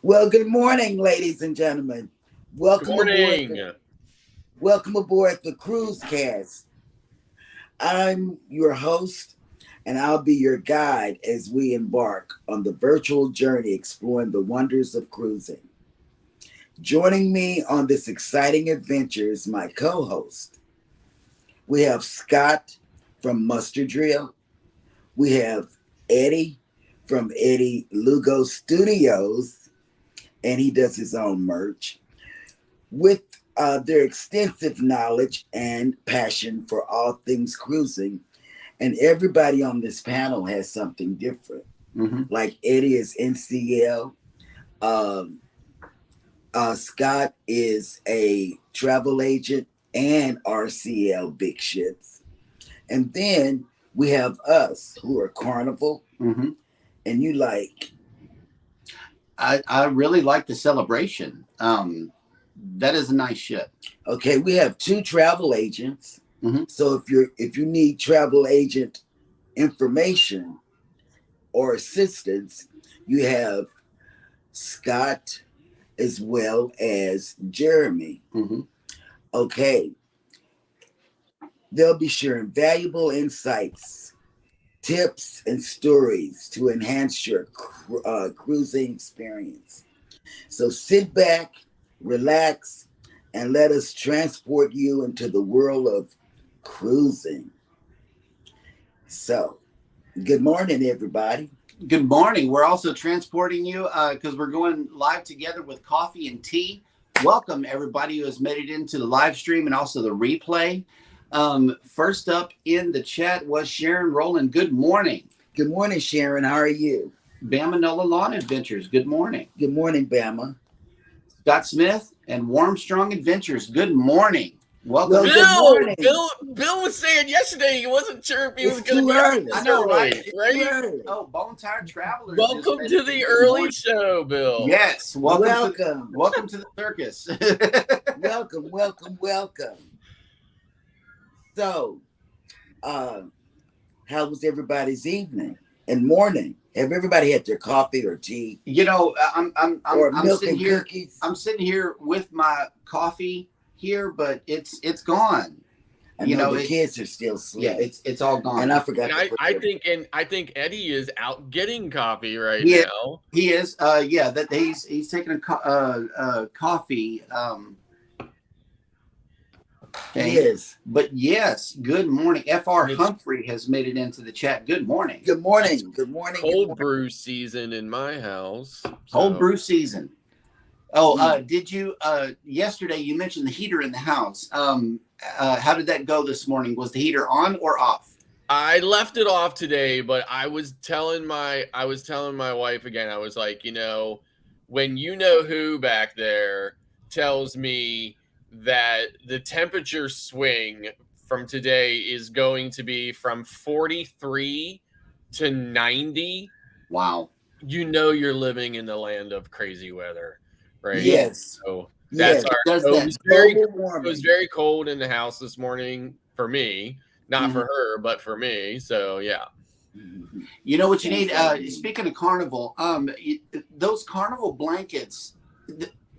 Well, good morning, ladies and gentlemen. Good Welcome aboard. morning. Welcome aboard the Cruise Cast. I'm your host, and I'll be your guide as we embark on the virtual journey exploring the wonders of cruising. Joining me on this exciting adventure is my co-host. We have Scott from Mustard Drill. We have Eddie from Eddie Lugo Studios, and he does his own merch. With their extensive knowledge and passion for all things cruising, and everybody on this panel has something different. Like Eddie is NCL, um, Scott is a travel agent and RCL big ships, and then we have us who are Carnival, and you like. I really like the celebration. That is a nice ship. Okay, we have two travel agents. Mhm. So if you need travel agent information or assistance, you have Scott as well as Jeremy. Okay, they'll be sharing valuable insights, tips, and stories to enhance your cruising experience. So sit back, relax, and let us transport you into the world of cruising. So, good morning, everybody. Good morning. We're also transporting you because we're going live together with coffee and tea. Welcome, everybody who has made it into the live stream and also the replay. First up in the chat was Sharon Rowland. Good morning. Good morning, Sharon. How are you? Bama Nola Lawn Adventures. Good morning. Good morning, Bama. Scott Smith and Warmstrong Adventures. Good morning. Welcome. Well, good morning. Bill was saying yesterday he wasn't sure if he was It's going to too be early. I know, right? Right? Oh, Bone Tired Travelers. Welcome to the early show, Bill. Yes. Welcome. Welcome to the circus. Welcome. So, how was everybody's evening and morning? Have everybody had their coffee or tea? You know, Or I'm milk sitting and here. cookies? I'm sitting here with my coffee here, but it's gone. I know the kids are still asleep. Yeah, it's all gone. And I forgot. And I think Eddie is out getting coffee right He now. He is. Yeah, that he's taking a coffee. He is. But yes, good morning. Fr Humphrey has made it into the chat. Good morning. Good morning. Good morning. Cold brew season in my house. Cold brew season. Oh, did you yesterday you mentioned the heater in the house? How did that go this morning? Was the heater on or off? I left it off today, but I was telling my wife again. I was like, when you know who back there tells me that the temperature swing from today is going to be from 43 to 90. Wow. You're living in the land of crazy weather, right? Yes. So that's it was very cold in the house this morning for me, not for her, but for me. So yeah. You know what you need? Speaking of Carnival, those Carnival blankets.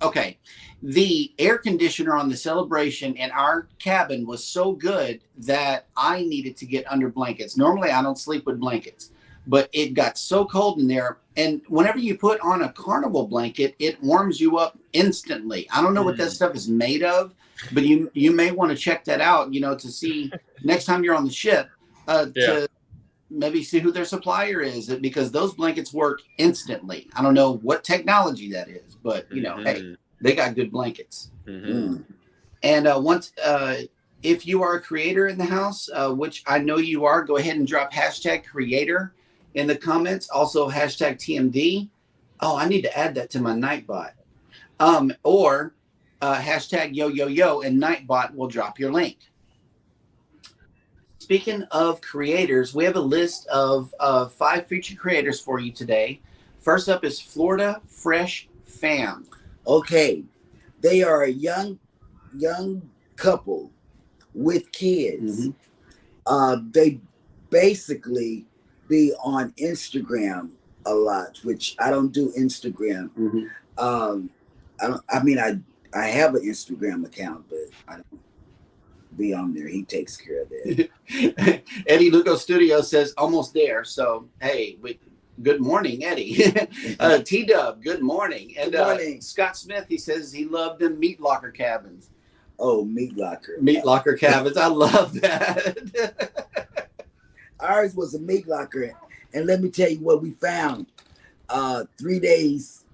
Okay, the air conditioner on the Celebration in our cabin was so good that I needed to get under blankets. Normally, I don't sleep with blankets, but it got so cold in there. And whenever you put on a Carnival blanket, it warms you up instantly. I don't know what that stuff is made of, but you may want to check that out, to see next time you're on the ship to maybe see who their supplier is, because those blankets work instantly. I don't know what technology that is, but hey, they got good blankets. And once if you are a creator in the house, which I know you are, go ahead and drop #creator in the comments. Also #TMD. Oh, I need to add that to my Nightbot. Or #yo, and Nightbot will drop your link. Speaking of creators, we have a list of 5 featured creators for you today. First up is Florida Fresh Fam. Okay, they are a young couple with kids. They basically be on Instagram a lot, which I don't do Instagram. Um, I don't. I mean, I have an Instagram account, but I don't be on there. He takes care of that. Eddie Lugo Studio says almost there. So hey, good morning, Eddie. T Dub, good morning. And Good morning. Scott Smith, he says he loved them meat locker cabins. Oh, meat locker. Meat locker cabins. I love that. Ours was a meat locker, and let me tell you what we found. 3 days,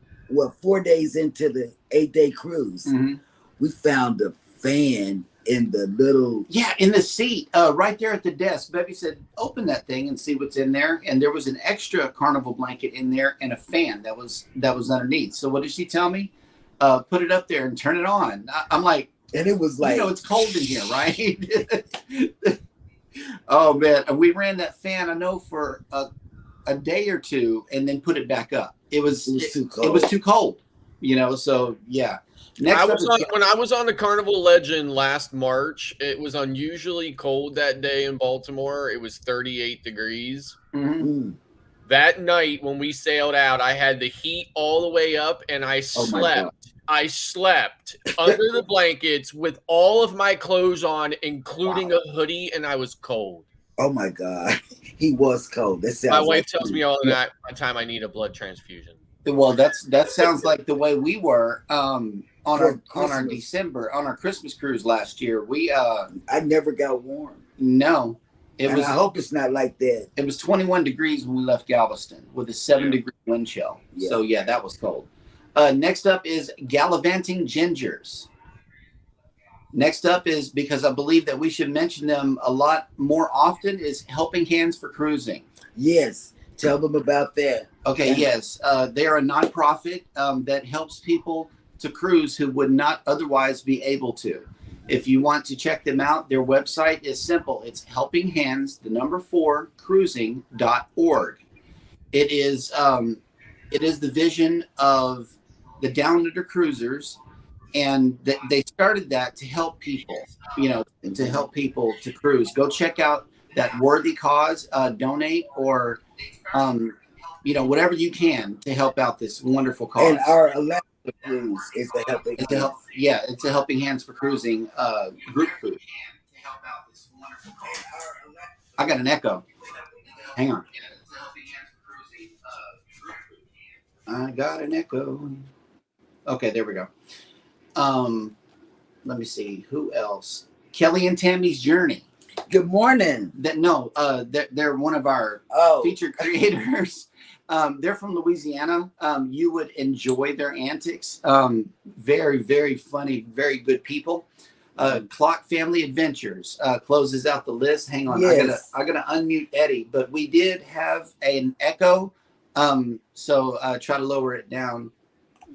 4 days into the 8-day cruise, Mm-hmm. we found a fan in the little. Yeah, in the seat, right there at the desk. Bevy said, "Open that thing and see what's in there." And there was an extra Carnival blanket in there and a fan that was underneath. So what did she tell me? Put it up there and turn it on. I'm like, And it was like, it's cold in here, right? Oh man, and we ran that fan, I know, for a day or two, and then put it back up. It was too cold. It was too cold, So yeah. Next I up was is- on, when I was on the Carnival Legend last March, it was unusually cold that day in Baltimore. It was 38 degrees. Mhm. mm, That night when we sailed out, I had the heat all the way up and I Oh my slept. I slept under the blankets with all of my clothes on, including a hoodie, and I was cold. oh my God, he was cold. That sounds My wife like tells me all the time I need a blood transfusion. Well, that sounds like the way we were on our Christmas. Christmas cruise last year. We I never got warm. no, And I hope it's not like that. it was 21 degrees when we left Galveston with a 7-degree wind chill. Yeah. So yeah, that was cold. Next up is Gallivanting Gingers. Next up is, because I believe that we should mention them a lot more often, is Helping Hands for Cruising. Yes, tell them about that. Okay, Yeah. yes. They are a nonprofit that helps people to cruise who would not otherwise be able to. If you want to check them out, their website is simple. It's Helping Hands, 4 cruising.org. It is the vision of the Down Under Cruisers, and they started that to help people, to help people to cruise. Go check out that worthy cause, donate, or whatever you can to help out this wonderful cause. And our Alaska cruise is a helping. It's a help, yeah, it's a Helping Hands for Cruising group cruise. I got an echo. Hang on. I got an echo. Okay, there we go. Let me see who else. Kelly and Tammy's Journey. Good morning. They're one of our Oh, featured creators. They're from Louisiana. You would enjoy their antics. Very, very funny, very good people. Clock Family Adventures closes out the list. Hang on, Yes. I gotta unmute Eddie, but we did have an echo. So try to lower it down.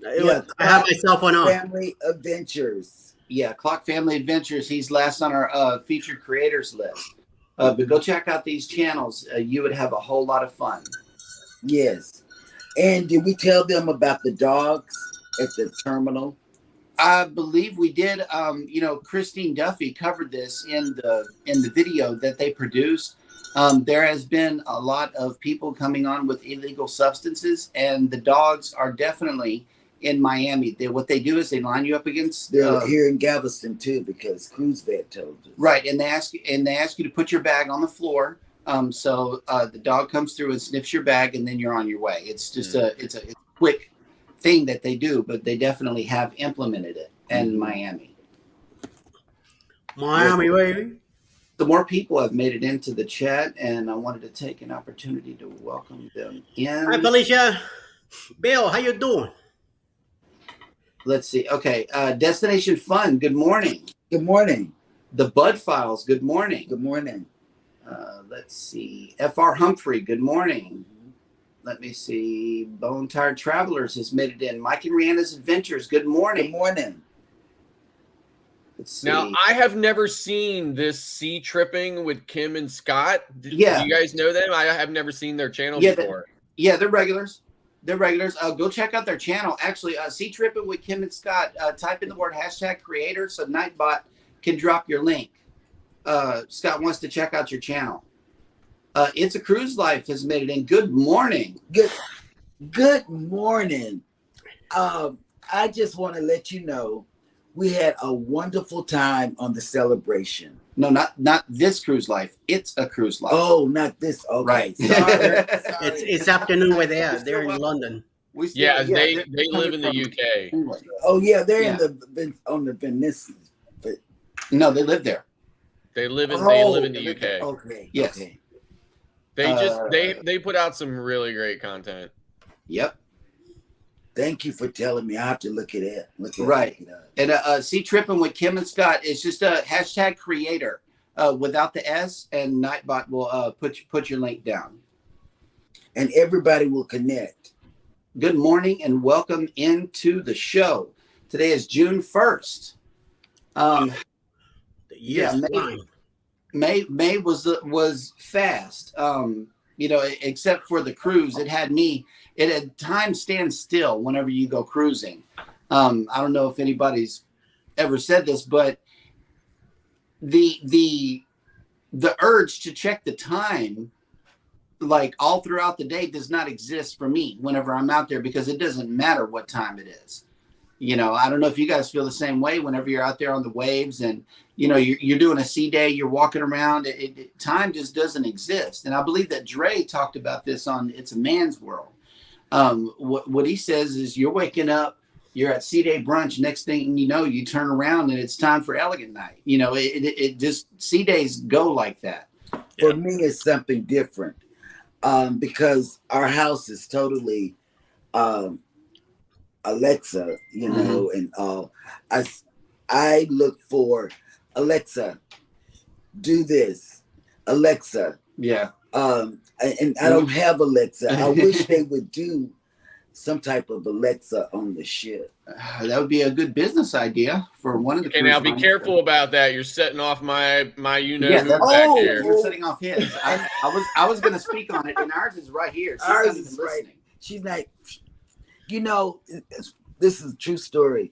yeah. I have my cell phone on. Family Adventures. Yeah, Clock Family Adventures. He's last on our featured creators list. But go check out these channels. You would have a whole lot of fun. Yes. And did we tell them about the dogs at the terminal? I believe we did. Christine Duffy covered this in the video that they produced. There has been a lot of people coming on with illegal substances, and the dogs are definitely in Miami. What they do is they line you up against. They're here in Galveston too, because Cruise Vet told us. Right, and they ask you to put your bag on the floor. So the dog comes through and sniffs your bag, and then you're on your way. It's just it's a quick thing that they do, but they definitely have implemented it in Miami. Miami, baby. The more people have made it into the chat, and I wanted to take an opportunity to welcome them in. Hi, Felicia. Bill, how you doing? Let's see. Okay, Destination Fun. Good morning. Good morning. The Bud Files. Good morning. Good morning. Let's see. Fr Humphrey. Good morning. Let me see. Bone Tired Travelers has made it in. Mike and Rihanna's Adventures. Good Good morning. morning. Let's see. Now, I have never seen this sea tripping with Kim and Scott. Do you guys know them? I have never seen their channel before. They're regulars. They're regulars. Go check out their channel. Actually, Sea Tripping with Kim and Scott. Type in the word #creator so Nightbot can drop your link. Scott wants to check out your channel. It's a Cruise Life has made it in. Good morning. Good morning. I just want to let you know we had a wonderful time on the celebration. No, not this cruise life. It's a cruise life. Oh, not this. Okay, Right. sorry. It's afternoon where they are. We're still They're in welcome. London. We still, Yeah, they they're live coming in the from UK. England. Oh yeah, they're Yeah. on the Venice. No, they live there. They live in the they live UK. Okay. Yes. Okay. They put out some really great content. Yep. Thank you for telling me. I have to look at it. Right. Look it up. And Sea Tripping with Kim and Scott is just a hashtag creator without the S, and Nightbot will put your link down. And everybody will connect. Good morning and welcome into the show. Today is June 1st. The year's Yeah, flying. May was fast. Except for the cruise, it had time stand still whenever you go cruising. I don't know if anybody's ever said this, but the urge to check the time like all throughout the day does not exist for me whenever I'm out there, because it doesn't matter what time it is. I don't know if you guys feel the same way whenever you're out there on the waves and, you're doing a sea day, you're walking around, time just doesn't exist. And I believe that Dre talked about this on It's a Man's World. What he says is you're waking up, you're at sea day brunch. Next thing you know, you turn around and it's time for elegant night. It just, sea days go like that. For me, it's something different because our house is totally Alexa, and I look for Alexa, do this, Alexa. Yeah. And I don't have Alexa. I wish they would do some type of Alexa on the ship. That would be a good business idea for one of the. Okay, now be careful about that. You're setting off my who back Oh, here. You're setting off his. I was going to speak on it, and ours is right here. She's Ours not even is right. listening. She's like, this is a true story.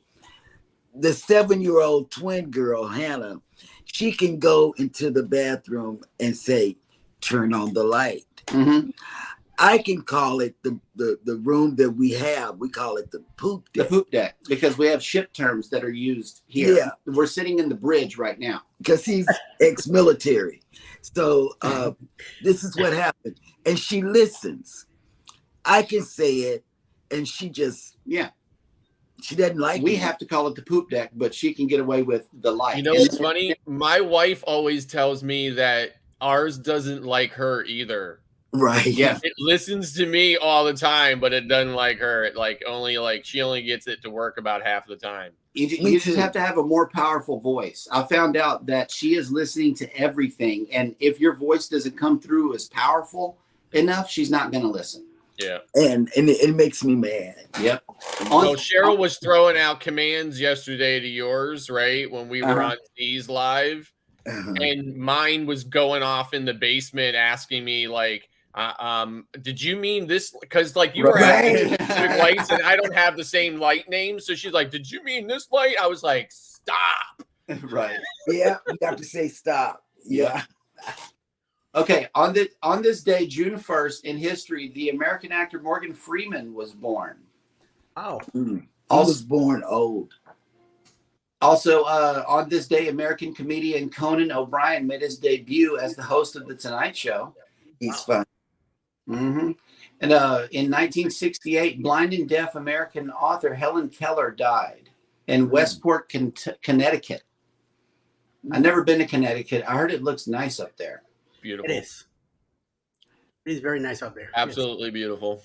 The 7-year-old twin girl, Hannah, she can go into the bathroom and say, turn on the light. Mm-hmm. I can call it the room that we have. We call it the poop The deck. poop deck, because we have ship terms that are used here. Yeah. We're sitting in the bridge right now. Because he's ex-military. So this is what happened. And she listens. I can say it, and she just, she doesn't like We it. have to call it the poop deck, but she can get away with the light. You know what's funny? My wife always tells me that ours doesn't like her either. Right. Yeah. It listens to me all the time, but it doesn't like her. She only gets it to work about half the time. You Me just too. have to have a more powerful voice. I found out that she is listening to everything, and if your voice doesn't come through as powerful enough, she's not going to listen. Yeah. And it makes me mad. Yep. So Cheryl was throwing out commands yesterday to yours, right? When we were on Z's live. And mine was going off in the basement asking me did you mean this? Because you were asking me specific lights and I don't have the same light name. So she's like, did you mean this light? I was like, stop. Right. Yeah, you have to say stop. Yeah. Okay, on this day, June 1st, in history, the American actor Morgan Freeman was born. Wow. I was born old. Also, on this day, American comedian Conan O'Brien made his debut as the host of The Tonight Show. He's fun. Mm-hmm. And in 1968, blind and deaf American author Helen Keller died in Westport, Connecticut. I've never been to Connecticut. I heard it looks nice up there. Beautiful. It is. It is very nice out there. Absolutely beautiful.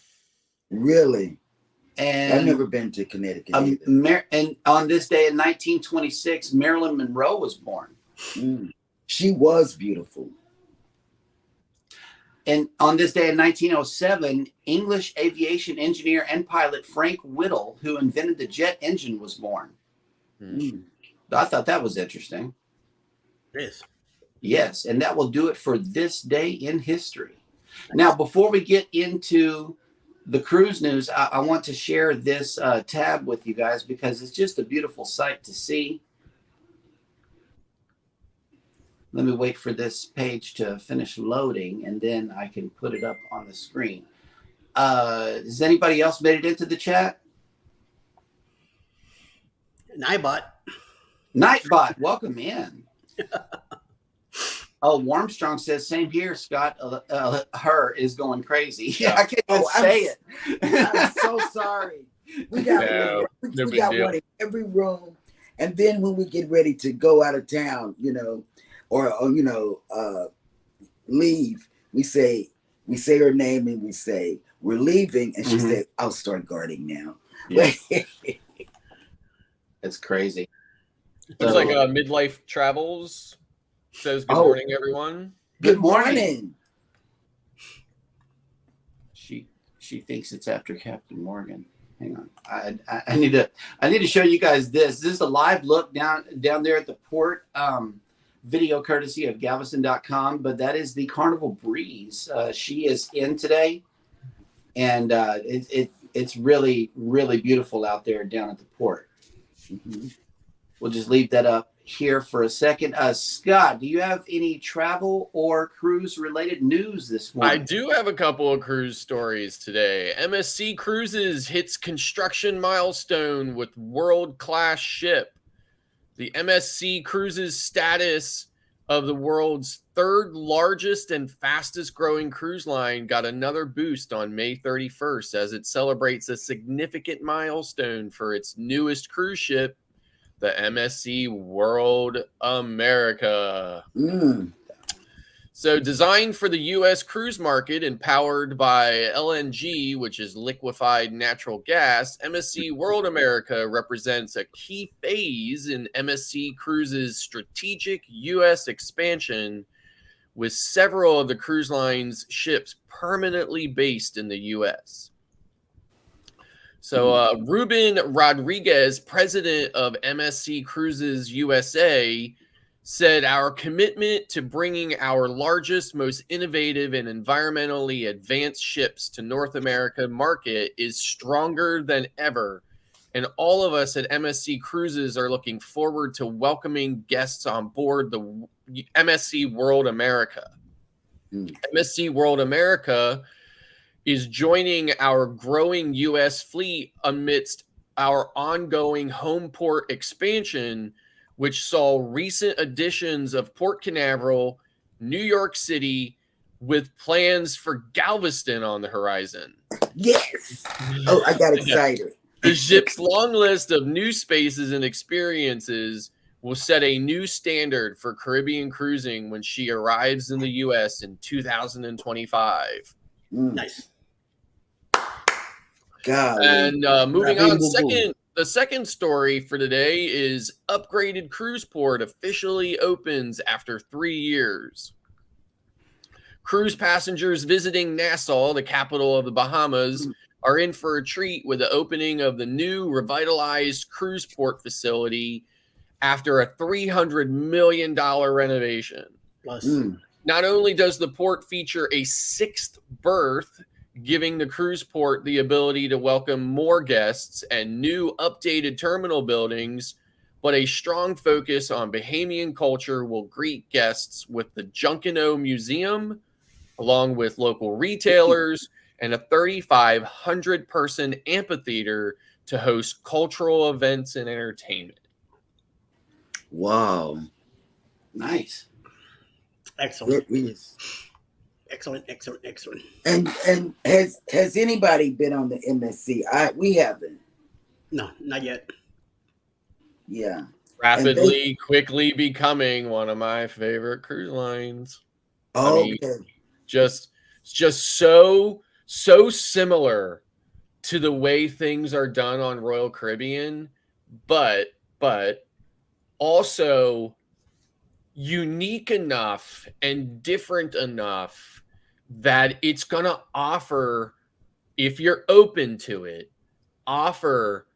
Really? And I've never been to Connecticut either. and on this day in 1926, Marilyn Monroe was born. She was beautiful. And on this day in 1907, English aviation engineer and pilot Frank Whittle, who invented the jet engine, was born. I thought that was interesting. It is. Yes, and that will do it for this day in history. Now, before we get into the cruise news, I want to share this tab with you guys because it's just a beautiful sight to see. Let me wait for this page to finish loading, and then I can put it up on the screen. Has anybody else made it into the chat? Nightbot. Nightbot, welcome in. Oh, Warmstrong says, same here, Scott. Her is going crazy. Yeah, I can't even say it. I'm so sorry. We got No, one, no we big got deal. one in every room. And then when we get ready to go out of town, or leave, we say her name and we say we're leaving, and she said, "I'll start guarding now." Yeah. It's crazy. Looks like Midlife Travels says good morning, everyone. Good morning. She thinks it's after Captain Morgan. Hang on. I need to show you guys this. This is a live look down there at the port. Video courtesy of Galveston.com, but that is the Carnival Breeze. She is in today, and it's really, really beautiful out there down at the port. We'll just leave that up here for a second. Scott, do you have any travel or cruise related news this morning? I do have a couple of cruise stories today. MSC Cruises hits construction milestone with world-class ship. The MSC Cruises status of the world's third largest and fastest growing cruise line got another boost on May 31st as it celebrates a significant milestone for its newest cruise ship, the MSC World America. So designed for the U.S. cruise market and powered by LNG, which is liquefied natural gas, MSC World America represents a key phase in MSC Cruises' strategic U.S. expansion, with several of the cruise line's ships permanently based in the U.S. So Ruben Rodriguez, president of MSC Cruises USA, said our commitment to bringing our largest, most innovative, and environmentally advanced ships to North America market is stronger than ever. And all of us at MSC Cruises are looking forward to welcoming guests on board the MSC World America. MSC World America is joining our growing U.S. fleet amidst our ongoing home port expansion, which saw recent additions of Port Canaveral, New York City, with plans for Galveston on the horizon. Yes. Oh, I got excited. The ship's long list of new spaces and experiences will set a new standard for Caribbean cruising when she arrives in the U.S. in 2025. Nice. God. And moving on, the second story for today is upgraded cruise port officially opens after 3 years. Cruise passengers visiting Nassau, the capital of the Bahamas, are in for a treat with the opening of the new revitalized cruise port facility after a $300 million renovation. Plus, Not only does the port feature a 6th berth, giving the cruise port the ability to welcome more guests and new updated terminal buildings, but a strong focus on Bahamian culture will greet guests with the Junkanoo Museum, along with local retailers and a 3,500-person amphitheater to host cultural events and entertainment. Wow. Nice. excellent. It is. Excellent. And has anybody been on the MSC? We haven't. No, not yet. Yeah. Rapidly, quickly becoming one of my favorite cruise lines. Oh, I mean, just so similar to the way things are done on Royal Caribbean, but also unique enough and different enough that it's going to offer, if you're open to it, offer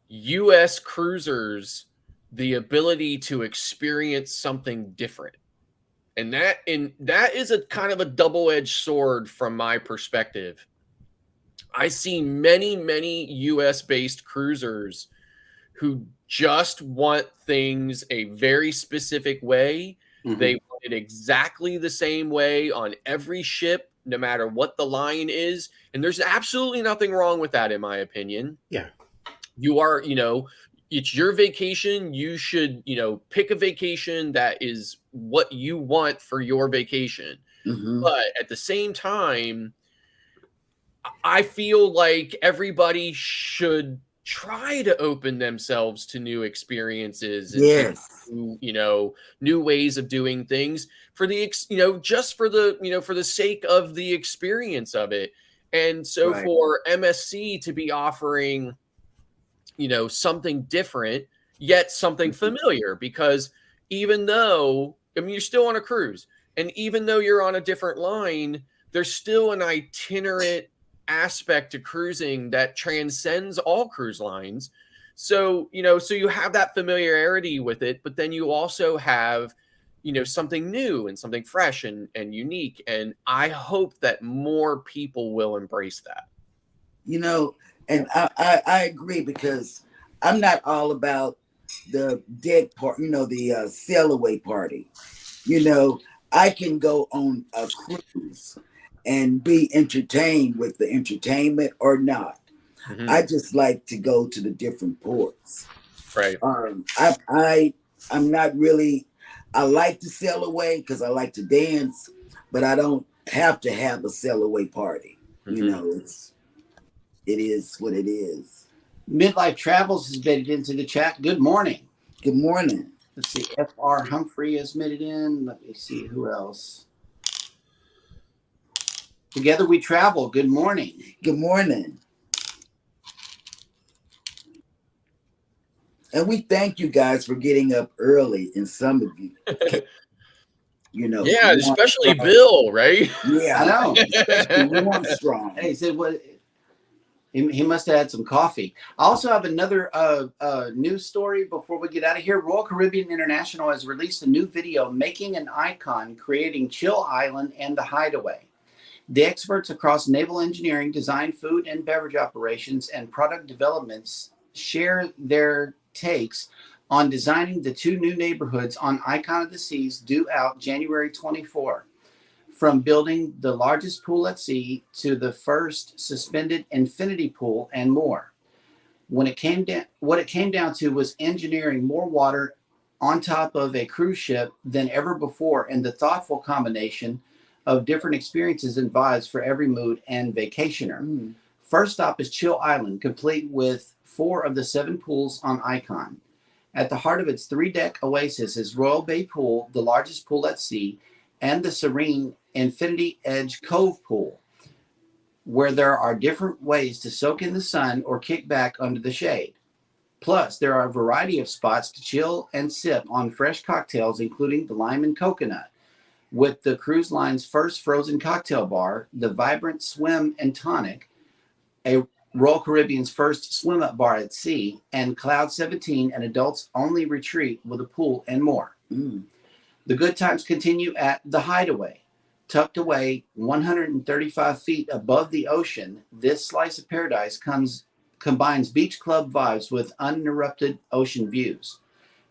U.S. cruisers the ability to experience something different. And that is a kind of a double-edged sword from my perspective. I see many U.S.-based cruisers who just want things a very specific way. They want it exactly the same way on every ship, no matter what the line is. And there's absolutely nothing wrong with that, in my opinion. Yeah. You are, it's your vacation. You should, pick a vacation that is what you want for your vacation. Hmm. But at the same time, I feel like everybody should try to open themselves to new experiences and to Yes. new ways of doing things for just for the sake of the experience of it. And so Right. for MSC to be offering something different yet something familiar, because even though, I mean, you're still on a cruise, and even though you're on a different line, there's still an itinerant aspect to cruising that transcends all cruise lines. So you have that familiarity with it, but then you also have something new and something fresh and unique, and I hope that more people will embrace that. You know, and I agree, because I'm not all about the dead part, the sail away party. I can go on a cruise and be entertained with the entertainment or not. Mhm. I just like to go to the different ports. Right. I'm not really. I like to sail away because I like to dance, but I don't have to have a sail away party. Mhm. It is what it is. Midlife Travels has made it into the chat. Good morning. Good morning. Let's see. F.R. Humphrey has made it in. Let me see who else. Together We Travel. Good morning. Good morning. And we thank you guys for getting up early, and some of you. Yeah, especially Bill, right? Yeah, I know. Especially Armstrong. Hey, he said what? He must have had some coffee. I also have another news story before we get out of here. Royal Caribbean International has released a new video making an icon, creating Chill Island and the Hideaway. The experts across naval engineering, design, food and beverage operations, and product developments share their takes on designing the two new neighborhoods on Icon of the Seas, due out January 24. From building the largest pool at sea to the first suspended infinity pool and more. What it came down to was engineering more water on top of a cruise ship than ever before, and the thoughtful combination of different experiences and vibes for every mood and vacationer. First stop is Chill Island, complete with 4 of the 7 pools on Icon. At the heart of its 3-deck oasis is Royal Bay Pool, the largest pool at sea, and the serene Infinity Edge Cove Pool, where there are different ways to soak in the sun or kick back under the shade. Plus, there are a variety of spots to chill and sip on fresh cocktails, including the lime and coconut, with the cruise line's first frozen cocktail bar, the vibrant Swim and Tonic, a Royal Caribbean's first swim-up bar at sea, and Cloud 17, an adults-only retreat with a pool and more. The good times continue at The Hideaway. Tucked away 135 feet above the ocean, this slice of paradise combines beach club vibes with uninterrupted ocean views.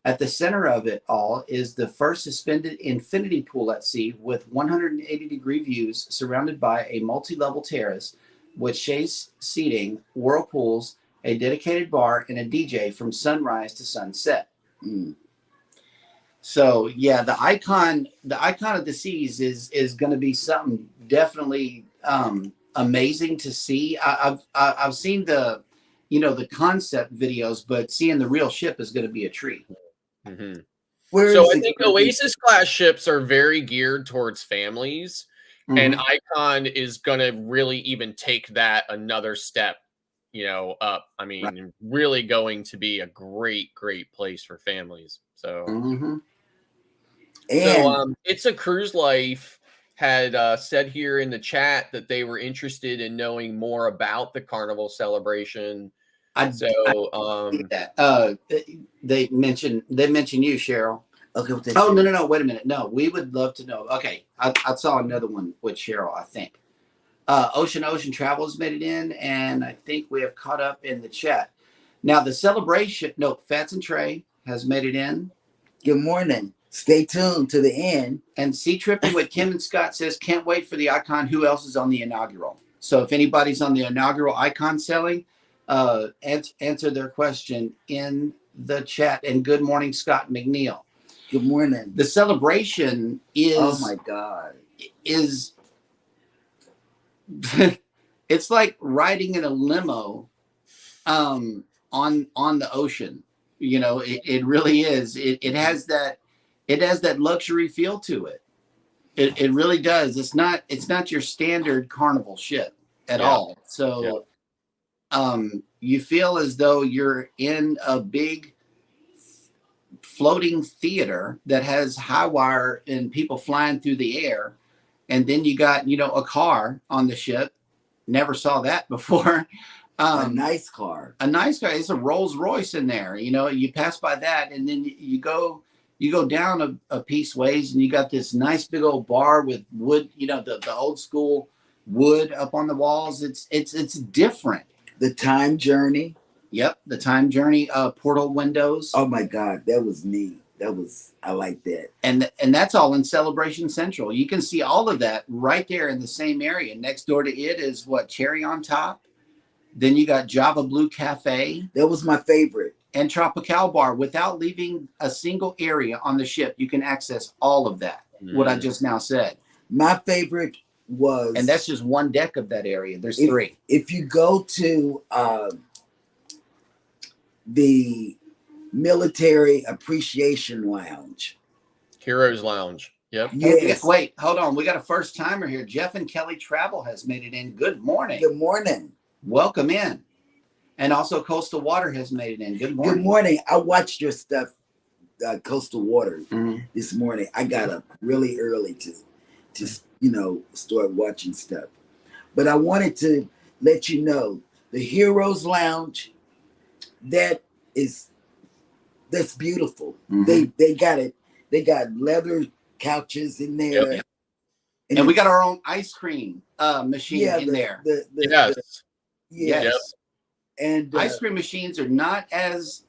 At the center of it all is the first suspended infinity pool at sea with 180-degree views surrounded by a multi-level terrace with chaise seating, whirlpools, a dedicated bar, and a DJ from sunrise to sunset. So yeah, the icon of the seas is going to be something definitely amazing to see. I've seen the concept videos, but seeing the real ship is going to be a treat. Mm-hmm. So I think Oasis class ships are very geared towards families, and Icon is going to really even take that another step, up. I mean, really going to be a great place for families. So. It's a Cruise Life had said here in the chat that they were interested in knowing more about the Carnival celebration. They mentioned you, Cheryl. Okay. Oh, no. Wait a minute. No, we would love to know. Okay. I saw another one with Cheryl, I think. Ocean Travels made it in, and I think we have caught up in the chat. Now, the celebration, Fats and Trey has made it in. Good morning. Stay tuned to the end. And Sea Tripping with Kim and Scott says, can't wait for the Icon. Who else is on the inaugural? So if anybody's on the inaugural Icon selling, answer their question in the chat. And good morning, Scott McNeil. Good morning. The celebration is, Oh my God. is it's like riding in a limo on the ocean. You know, it really is. It has that luxury feel to it. It really does. It's not your standard carnival ship at all. So you feel as though you're in a big floating theater that has high wire and people flying through the air. And then you got, a car on the ship. Never saw that before. A nice car. A nice car. It's a Rolls Royce in there. You pass by that, and then you go down a piece ways, and you got this nice big old bar with wood. The old school wood up on the walls. It's different. The Time Journey. Yep, the Time Journey portal windows. Oh my God, that was neat. I like that. And that's all in Celebration Central. You can see all of that right there in the same area. Next door to it is Cherry on Top. Then you got Java Blue Cafe. That was my favorite. And Tropical Bar. Without leaving a single area on the ship, you can access all of that. What I just now said. My favorite was, and that's just one deck of that area. There's three. If you go to the Military Appreciation Lounge, Heroes Lounge. Yep. Yes. Wait, hold on. We got a first timer here. Jeff and Kelly Travel has made it in. Good morning. Good morning. Welcome in. And also Coastal Water has made it in. Good morning. Good morning. I watched your stuff, Coastal Water, this morning. I got up really early to start watching stuff. But I wanted to let you know the Heroes Lounge, that's beautiful. They got it. They got leather couches in there. Yep. And we got our own ice cream machine in there. Yes. Yep. And ice cream machines are not as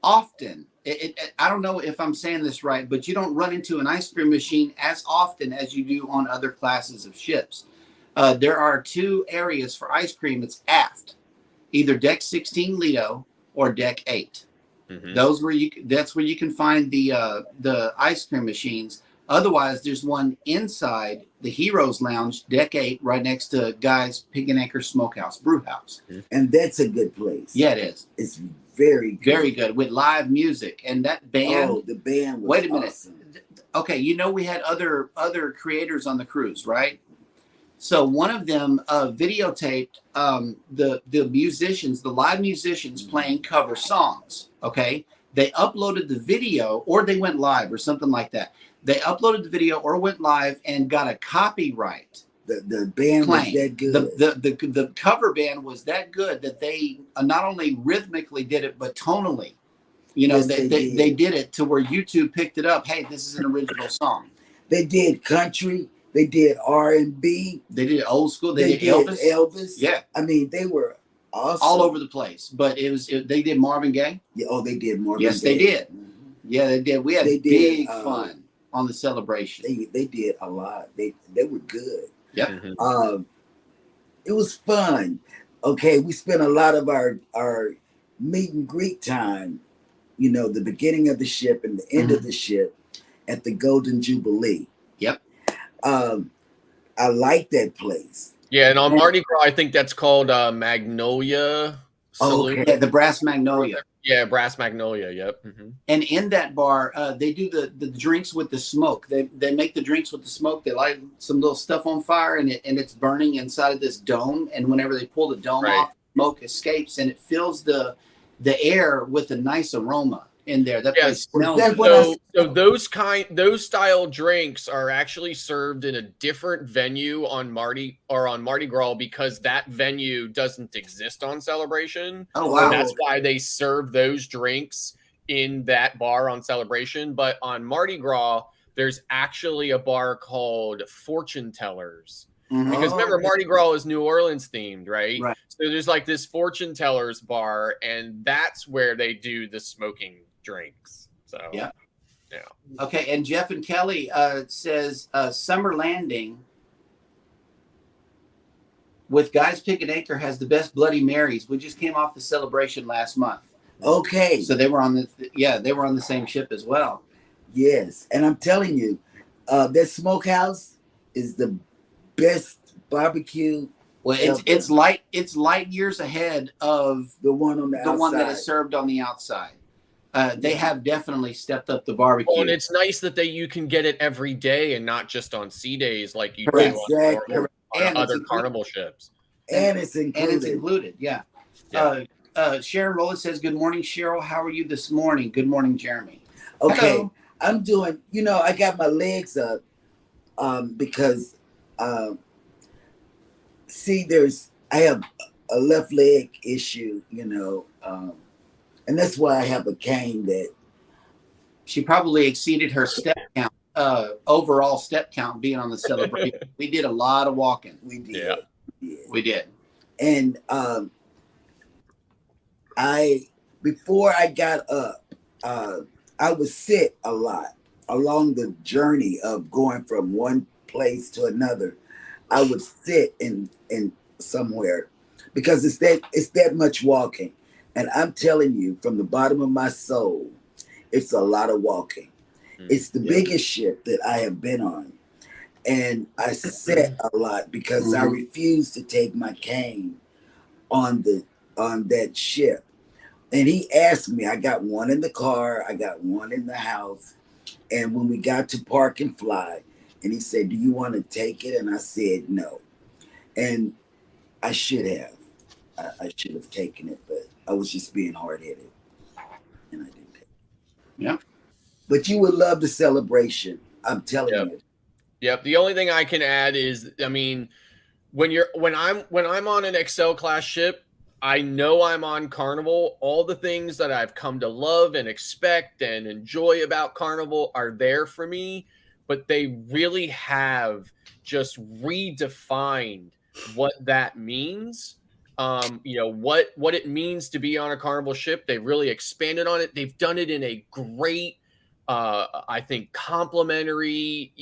often. I don't know if I'm saying this right, but you don't run into an ice cream machine as often as you do on other classes of ships. There are two areas for ice cream. It's aft, either deck 16 Lido or deck 8. That's where you can find the ice cream machines. Otherwise, there's one inside the Heroes Lounge, deck 8, right next to Guy's Pig and Anchor Smokehouse Brewhouse. And that's a good place. Yeah, it is. It's very good. Very good with live music and that band. Oh, the band was Wait a minute. Awesome. Okay, we had other creators on the cruise, right? So one of them videotaped the musicians, the live musicians playing cover songs. Okay, they uploaded the video, or they went live, or something like that. They uploaded the video or went live and got a copyright. The band was that good. The cover band was that good that they not only rhythmically did it, but tonally. Yes, they did it to where YouTube picked it up. Hey, this is an original song. They did country. They did R&B. They did old school. They did Elvis. Yeah. I mean, they were awesome. All over the place. But they did Marvin Gaye. Yeah, they did Marvin Gaye. Yes, they did. Yeah, they did. We had big fun on the celebration. They did a lot. They were good. Yep. It was fun. Okay, we spent a lot of our meet and greet time, the beginning of the ship and the end of the ship at the Golden Jubilee. Yep. I like that place. Yeah, and on Mardi Gras, I think that's called Magnolia Saloon. Okay. Yeah, the Brass Magnolia. Yeah, Brass Magnolia. Yep. And in that bar, they do the drinks with the smoke. They make the drinks with the smoke. They light some little stuff on fire, and it's burning inside of this dome. And whenever they pull the dome off, smoke escapes, and it fills the air with a nice aroma in there. That place smells. So those style drinks are actually served in a different venue on Mardi Gras because that venue doesn't exist on Celebration. Oh wow! So that's why they serve those drinks in that bar on Celebration. But on Mardi Gras, there's actually a bar called Fortune Tellers. Because remember, Mardi Gras is New Orleans themed, right? Right. So there's like this Fortune Tellers bar, and that's where they do the smoking drinks. So yeah. Okay, and Jeff and Kelly says Summer Landing with Guy's Pig and Anchor has the best Bloody Marys. We just came off the celebration last month. Okay. So they were on the same ship as well. Yes, and I'm telling you, that smokehouse is the best barbecue. Well, it's light years ahead of The one on the outside. one that is served on the outside. They have definitely stepped up the barbecue. Well, and it's nice that you can get it every day and not just on sea days like you Correct. do Exactly. on other Carnival ships. And it's included. Yeah. Yeah. Sharon Rowland says, "Good morning, Cheryl. How are you this morning?" Good morning, Jeremy. Okay. Hello. I'm doing, I got my legs up because I have a left leg issue, and that's why I have a cane that She probably exceeded her step count, overall step count being on the celebration. We did a lot of walking. we did. Yeah. We did. And before I got up, I would sit a lot along the journey of going from one place to another. I would sit in somewhere because it's that much walking. And I'm telling you, from the bottom of my soul, it's a lot of walking. It's the biggest ship that I have been on. And I sat a lot because I refused to take my cane on that ship. And he asked me, I got one in the car, I got one in the house. And when we got to Park and Fly, and he said, "Do you want to take it?" And I said, "No." And I should have. I should have taken it, but I was just being hard-headed. And I didn't take it. Yeah. But you would love the celebration. I'm telling you. Yep. The only thing I can add is, I mean, when I'm on an Excel class ship, I know I'm on Carnival. All the things that I've come to love and expect and enjoy about Carnival are there for me, but they really have just redefined what that means. What it means to be on a Carnival ship. They've really expanded on it. They've done it in a great, I think, complimentary,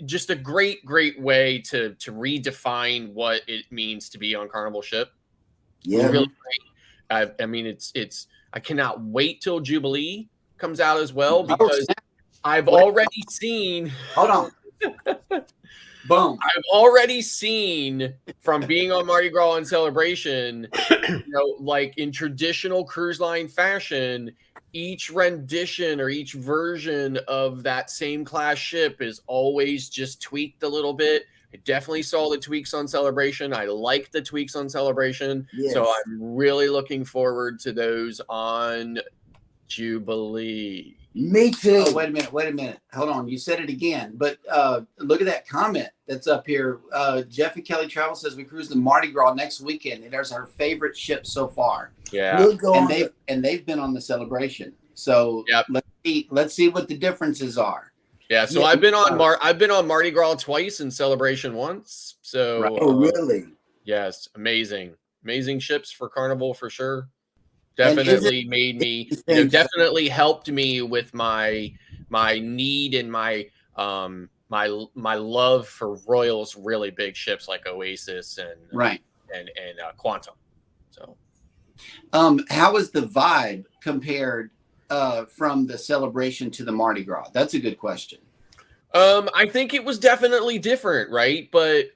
just a great way to redefine what it means to be on Carnival ship. Yeah. It's really great. I mean, it's I cannot wait till Jubilee comes out as well, because I've already seen. Hold on. Boom. I've already seen, from being on Mardi Gras and Celebration, like in traditional cruise line fashion, each rendition or each version of that same class ship is always just tweaked a little bit. I definitely saw the tweaks on Celebration. I like the tweaks on Celebration. Yes. So I'm really looking forward to those on Jubilee. Me too. Oh, wait a minute. Hold on. You said it again, but look at that comment that's up here. Jeffy Kelly Travel says we cruise the Mardi Gras next weekend, and there's our favorite ship so far. Yeah. We'll go on And they've been on the Celebration. So let's see what the differences are. Yeah, so I've been on Mardi Gras twice and Celebration once. So Oh, really? Yes, amazing ships for Carnival for sure. Definitely made me, definitely helped me with my need and my love for Royal's really big ships like Oasis and Quantum. So, how is the vibe compared from the Celebration to the Mardi Gras? That's a good question. I think it was definitely different, right? But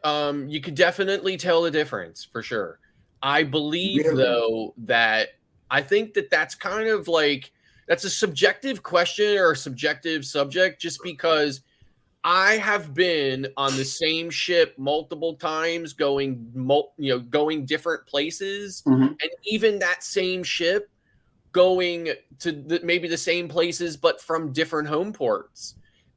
you could definitely tell the difference for sure. I believe though that I think that's kind of like, that's a subjective question or a subjective subject, just because I have been on the same ship multiple times going different places, and even that same ship going to maybe the same places, but from different home ports.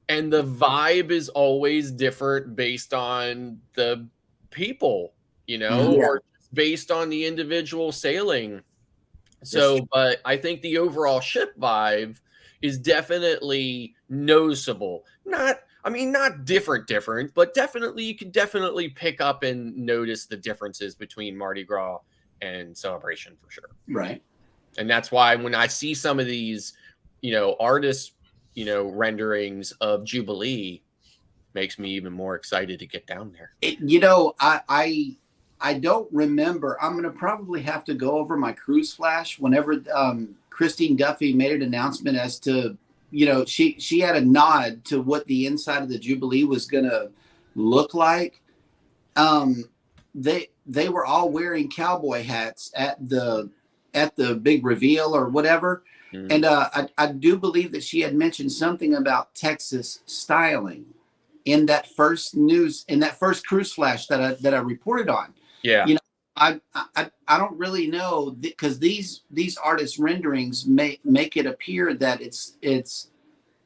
And the vibe is always different based on the people, or based on the individual sailing. So, but I think the overall ship vibe is definitely noticeable. Not different, but definitely, you can definitely pick up and notice the differences between Mardi Gras and Celebration for sure. Right. And that's why when I see some of these, artists, renderings of Jubilee, makes me even more excited to get down there. I don't remember. I'm going to probably have to go over my cruise flash whenever Christine Duffy made an announcement as to, she had a nod to what the inside of the Jubilee was going to look like. They were all wearing cowboy hats at the big reveal or whatever. Mm. And I do believe that she had mentioned something about Texas styling in that first cruise flash that I reported on. Yeah. I don't really know, because these artists' renderings make it appear that it's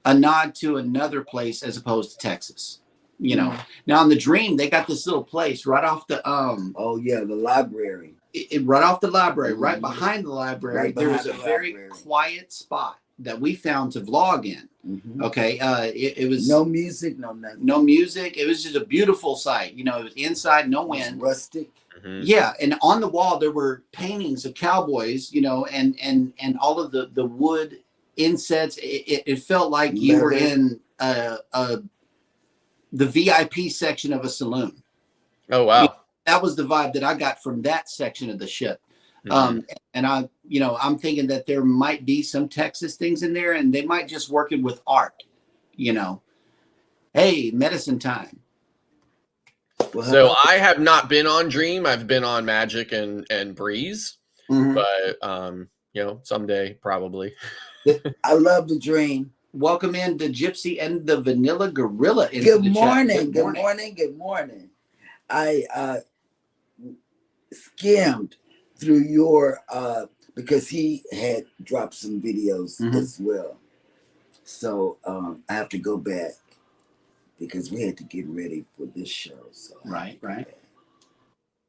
a nod to another place as opposed to Texas. Now in the Dream, they got this little place right off the the library. Right off the library, right behind the library. There was a very quiet spot that we found to vlog in. Mm-hmm. Okay, it was no music, no nothing. No music. It was just a beautiful sight. It was inside, no wind, rustic. Mm-hmm. Yeah, and on the wall there were paintings of cowboys. And all of the wood insets. It felt like you were in the VIP section of a saloon. Oh wow. That was the vibe that I got from that section of the ship. Mm-hmm. And I'm thinking that there might be some Texas things in there, and they might just work it with art. Hey, medicine time. Well, so I have not been on Dream. I've been on Magic and Breeze, mm-hmm. But someday probably. I love the Dream. Welcome in the Gypsy and the Vanilla Gorilla. Good morning. Good morning. I skimmed through your because he had dropped some videos mm-hmm. as well. So I have to go back because we had to get ready for this show. So right.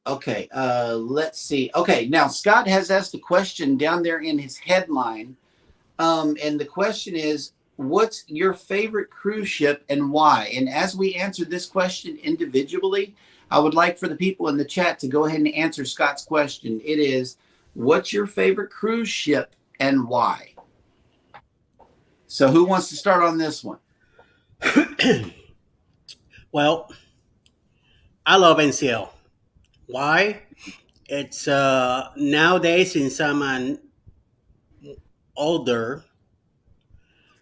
Okay, let's see. Okay, now Scott has asked a question down there in his headline. And the question is, what's your favorite cruise ship and why? And as we answer this question individually, I would like for the people in the chat to go ahead and answer Scott's question. It is, what's your favorite cruise ship and why? So who wants to start on this one? Well, I love NCL. Why? It's nowadays, since I'm an older,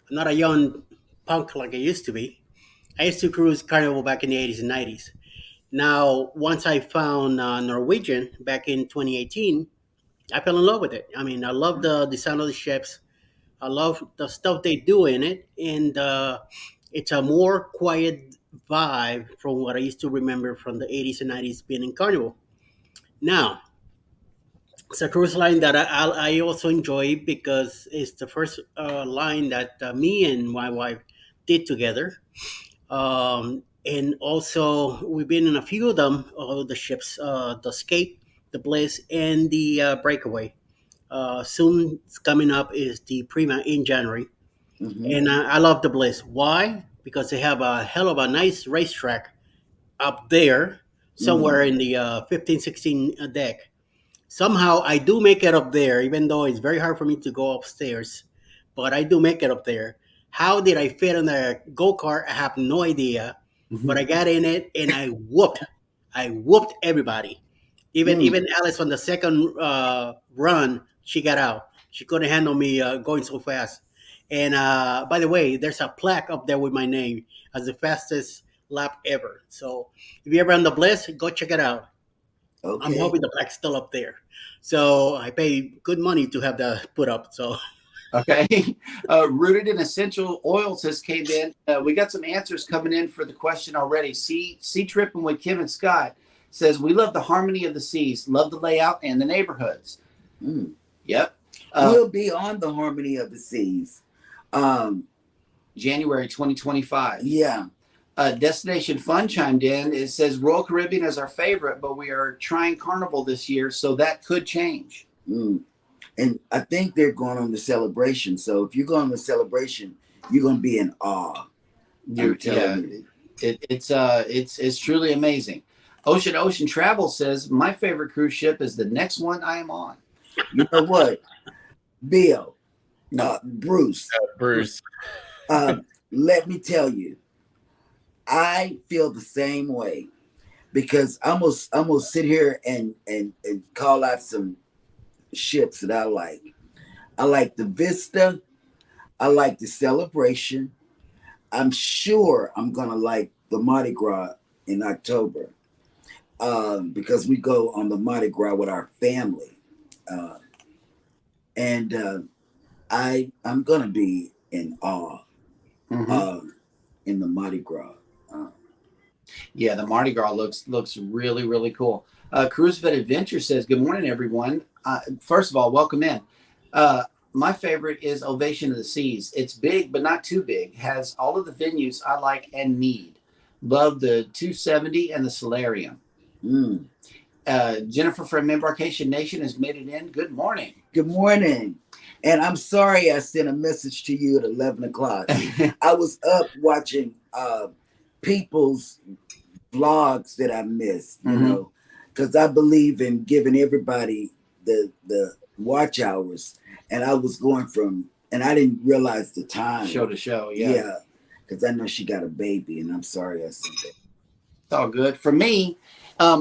I'm not a young punk like I used to be. I used to cruise Carnival back in the 80s and 90s. Now, once I found Norwegian back in 2018, I fell in love with it. I mean, I love the design of the ships. I love the stuff they do in it. And it's a more quiet vibe from what I used to remember from the 80s and 90s being in Carnival. Now, it's a cruise line that I also enjoy because it's the first line that me and my wife did together. And also, we've been in a few of them, all the ships, the Escape, the Bliss, and the Breakaway. Soon coming up is the Prima in January. Mm-hmm. And I love the Bliss. Why? Because they have a hell of a nice racetrack up there, somewhere mm-hmm. in the 15, 16 deck. Somehow I do make it up there, even though it's very hard for me to go upstairs, but I do make it up there. How did I fit on the go-kart? I have no idea, mm-hmm. but I got in it and I whooped everybody. Even Alice on the second run, she got out. She couldn't handle me going so fast. And by the way, there's a plaque up there with my name as the fastest lap ever. So if you're ever on the Bliss, go check it out. Okay. I'm hoping the plaque's still up there. So I pay good money to have that put up. So, okay. Rooted in Essential Oils has came in. We got some answers coming in for the question already. Sea Tripping with Kim and Scott says, we love the harmony of the seas, love the layout and the neighborhoods. Mm. Yep. We'll be on the Harmony of the Seas. January 2025. Yeah. Destination Fun chimed in. It says Royal Caribbean is our favorite, but we are trying Carnival this year, so that could change. Mm. And I think they're going on the Celebration. So if you go on the Celebration, you're going to be in awe. It's truly amazing. Ocean Travel says my favorite cruise ship is the next one I am on. You know what, Bill? Bruce. Let me tell you. I feel the same way. because I'm gonna sit here and call out some ships that I like. I like the Vista. I like the Celebration. I'm sure I'm gonna like the Mardi Gras in October, because we go on the Mardi Gras with our family, and I'm gonna be in awe in the Mardi Gras. Yeah, the Mardi Gras looks really, really cool. Cruise Vet Adventure says, "Good morning, everyone. First of all, welcome in. My favorite is Ovation of the Seas. It's big, but not too big. Has all of the venues I like and need. Love the 270 and the Solarium." Mm. Jennifer from Embarkation Nation has made it in. Good morning. Good morning. And I'm sorry I sent a message to you at 11 o'clock. I was up watching people's vlogs that I missed, you know, because I believe in giving everybody the watch hours. And I was going from, and I didn't realize the time. Show to show, Yeah, because I know she got a baby, and I'm sorry I sent that. It's all good. For me,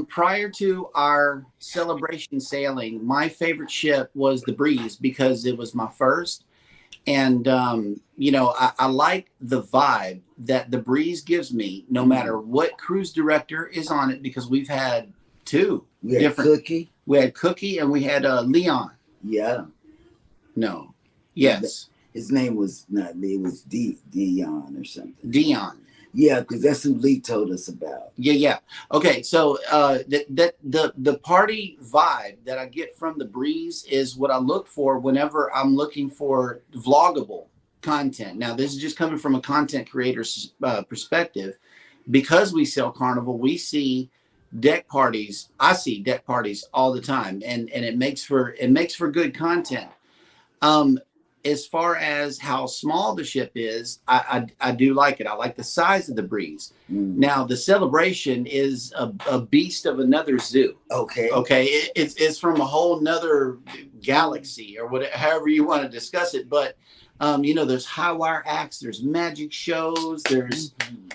prior to our celebration sailing, my favorite ship was the Breeze because it was my first. And, you know, I like the vibe that the Breeze gives me no matter what cruise director is on it, because we've had two different. Cookie. We had Cookie and we had Leon. Yeah. No. Yes. His name was not, it was Dion or something. Dion. Yeah, because that's who Lee told us about. Yeah. Okay, so the party vibe that I get from the Breeze is what I look for whenever I'm looking for vloggable content. Now, this is just coming from a content creator's perspective. Because we sell Carnival, we see deck parties. I see deck parties all the time, and it makes for good content. As far as how small the ship is, I do like it. I like the size of the Breeze. Now, the Celebration is a beast of another zoo. Okay. It's from a whole nother galaxy, or whatever, however you want to discuss it. But you know, there's high wire acts, there's magic shows, there's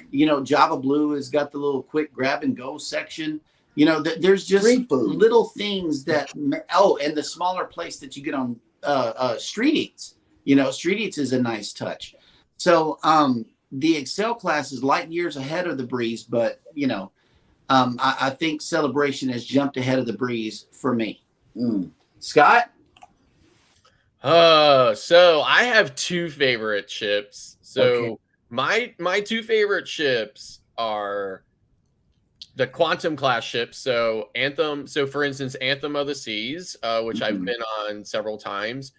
you know, Java Blue has got the little quick grab and go section. You know, there's just little things that and the smaller place that you get on Street Eats. You know, Street Eats is a nice touch. So the Excel class is light years ahead of the Breeze, but you know, I think Celebration has jumped ahead of the Breeze for me. Scott? So I have two favorite ships. So my two favorite ships are the Quantum class ships. So Anthem. So for instance, Anthem of the Seas, which I've been on several times.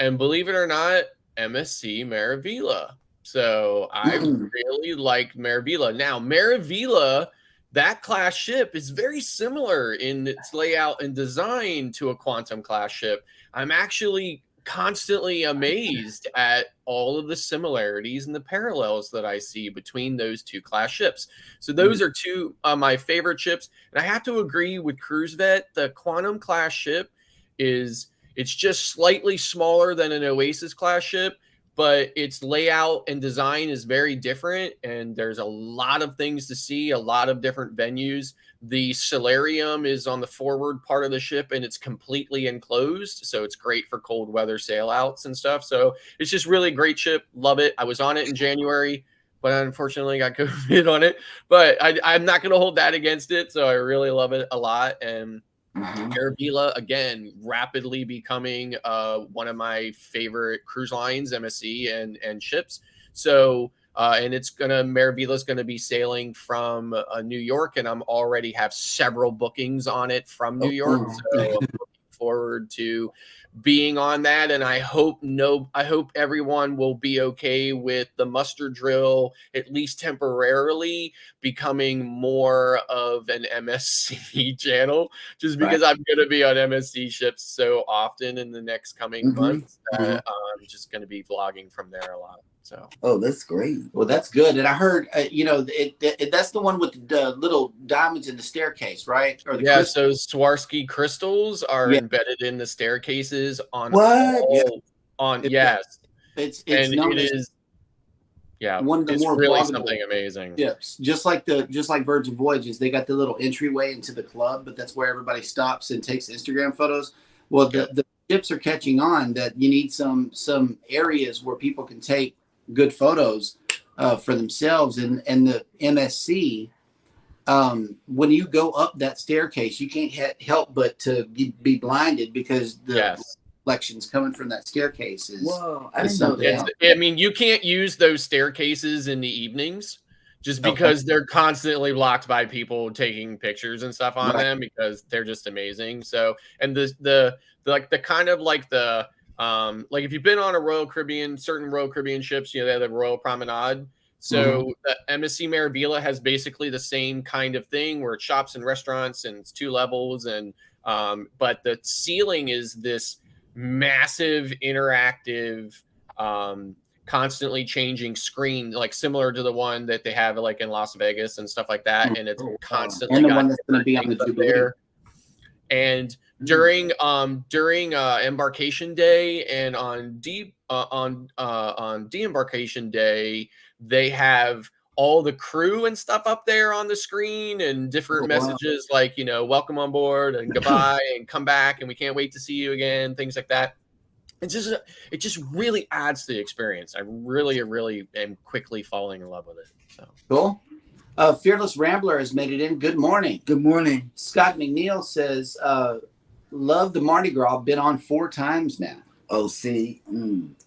And believe it or not, MSC Meraviglia. So I really like Meraviglia. Now, Meraviglia, that class ship is very similar in its layout and design to a Quantum class ship. I'm actually constantly amazed at all of the similarities and the parallels that I see between those two class ships. So those are two of my favorite ships. And I have to agree with Cruise Vet. The Quantum class ship it's just slightly smaller than an Oasis class ship, but its layout and design is very different. And there's a lot of things to see, a lot of different venues. The Solarium is on the forward part of the ship and it's completely enclosed. So it's great for cold weather sail outs and stuff. So it's just really a great ship. Love it. I was on it in January, but unfortunately got COVID on it. But I'm not going to hold that against it. So I really love it a lot. And Meraviglia, again, rapidly becoming one of my favorite cruise lines, MSC and ships. So and Meraviglia is gonna be sailing from New York, and I'm already have several bookings on it from New York. So I'm looking forward to being on that, and I hope everyone will be okay with the muster drill, at least temporarily, becoming more of an MSC channel, just because I'm going to be on MSC ships so often in the next coming months that I'm just going to be vlogging from there a lot. So, that's great. Well, that's good. And I heard, you know, that's the one with the little diamonds in the staircase, right? Or the so Swarovski crystals are embedded in the staircases on what? yes. It's and known it as is Yeah, one of the it's more really broadable something amazing. ships, just like Virgin Voyages. They got the little entryway into the club, but that's where everybody stops and takes Instagram photos. Well, the ships are catching on that you need some areas where people can take good photos for themselves, and the MSC. When you go up that staircase, you can't help but to be blinded because the reflections coming from that staircase is. Whoa, I didn't know that. I mean, you can't use those staircases in the evenings just because they're constantly blocked by people taking pictures and stuff on them because they're just amazing. So, and the kind of like the like if you've been on a certain Royal Caribbean ships, they have the Royal Promenade. So the MSC Meraviglia has basically the same kind of thing where it's shops and restaurants and it's 2 levels, and but the ceiling is this massive interactive constantly changing screen, like similar to the one that they have like in Las Vegas and stuff like that, and it's constantly and the one that's going to be on the Jubilee there. And during embarkation day and on de-embarkation day, they have all the crew and stuff up there on the screen and different messages like, welcome on board and goodbye and come back and we can't wait to see you again, things like that. It just really adds to the experience. I really am quickly falling in love with it. So cool. Fearless Rambler has made it in. Good morning. Good morning. Scott McNeil says, love the Mardi Gras. Been on 4 times now. Oh, see,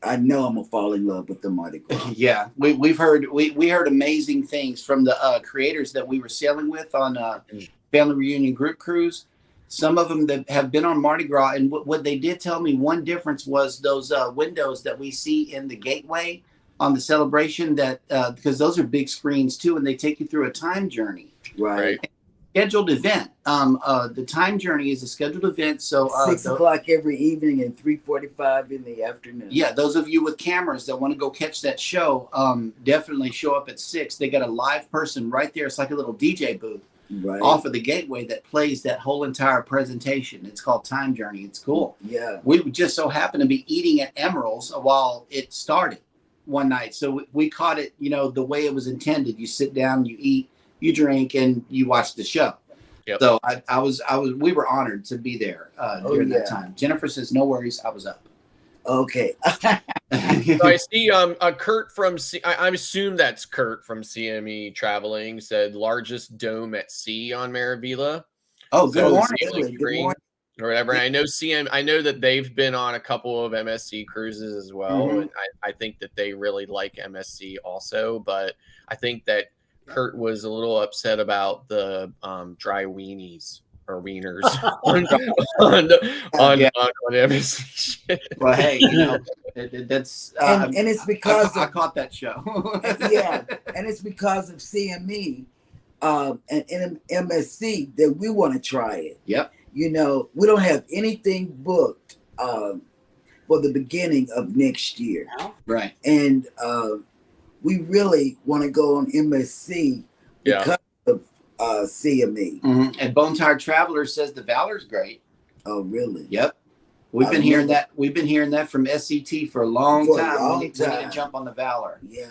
I know I'm gonna fall in love with the Mardi Gras. Yeah, we heard amazing things from the creators that we were sailing with on Family Reunion Group Cruise. Some of them that have been on Mardi Gras, and what they did tell me, one difference was those windows that we see in the gateway on the Celebration, that because those are big screens too, and they take you through a time journey. Right. Scheduled event. The time journey is a scheduled event. So 6 o'clock every evening and 3:45 in the afternoon. Yeah, those of you with cameras that want to go catch that show, definitely show up at 6. They got a live person right there. It's like a little DJ booth off of the gateway that plays that whole entire presentation. It's called Time Journey. It's cool. Yeah. We just so happened to be eating at Emerald's while it started one night, so we caught it, the way it was intended. You sit down, you eat, you drink, and you watch the show. Yep. So we were honored to be there during that time. Jennifer says, no worries, I was up. Okay. So I see Kurt from I assume that's Kurt from CME Traveling said largest dome at sea on Meraviglia. Oh, good morning. Good morning. Or whatever. And I know that they've been on a couple of MSC cruises as well. And I think that they really like MSC also, but I think that Kurt was a little upset about the dry weenies or wieners on MSC. Well, hey, that's and it's because I caught that show. Yeah, and it's because of CME and MSC that we want to try it. Yep. We don't have anything booked for the beginning of next year. Right. And we really want to go on MSC because of CME. And Bone Tired Traveler says the Valor's great. Oh, really? Yep. We've been hearing that. We've been hearing that from SCT for a long time. We need to jump on the Valor. Yeah.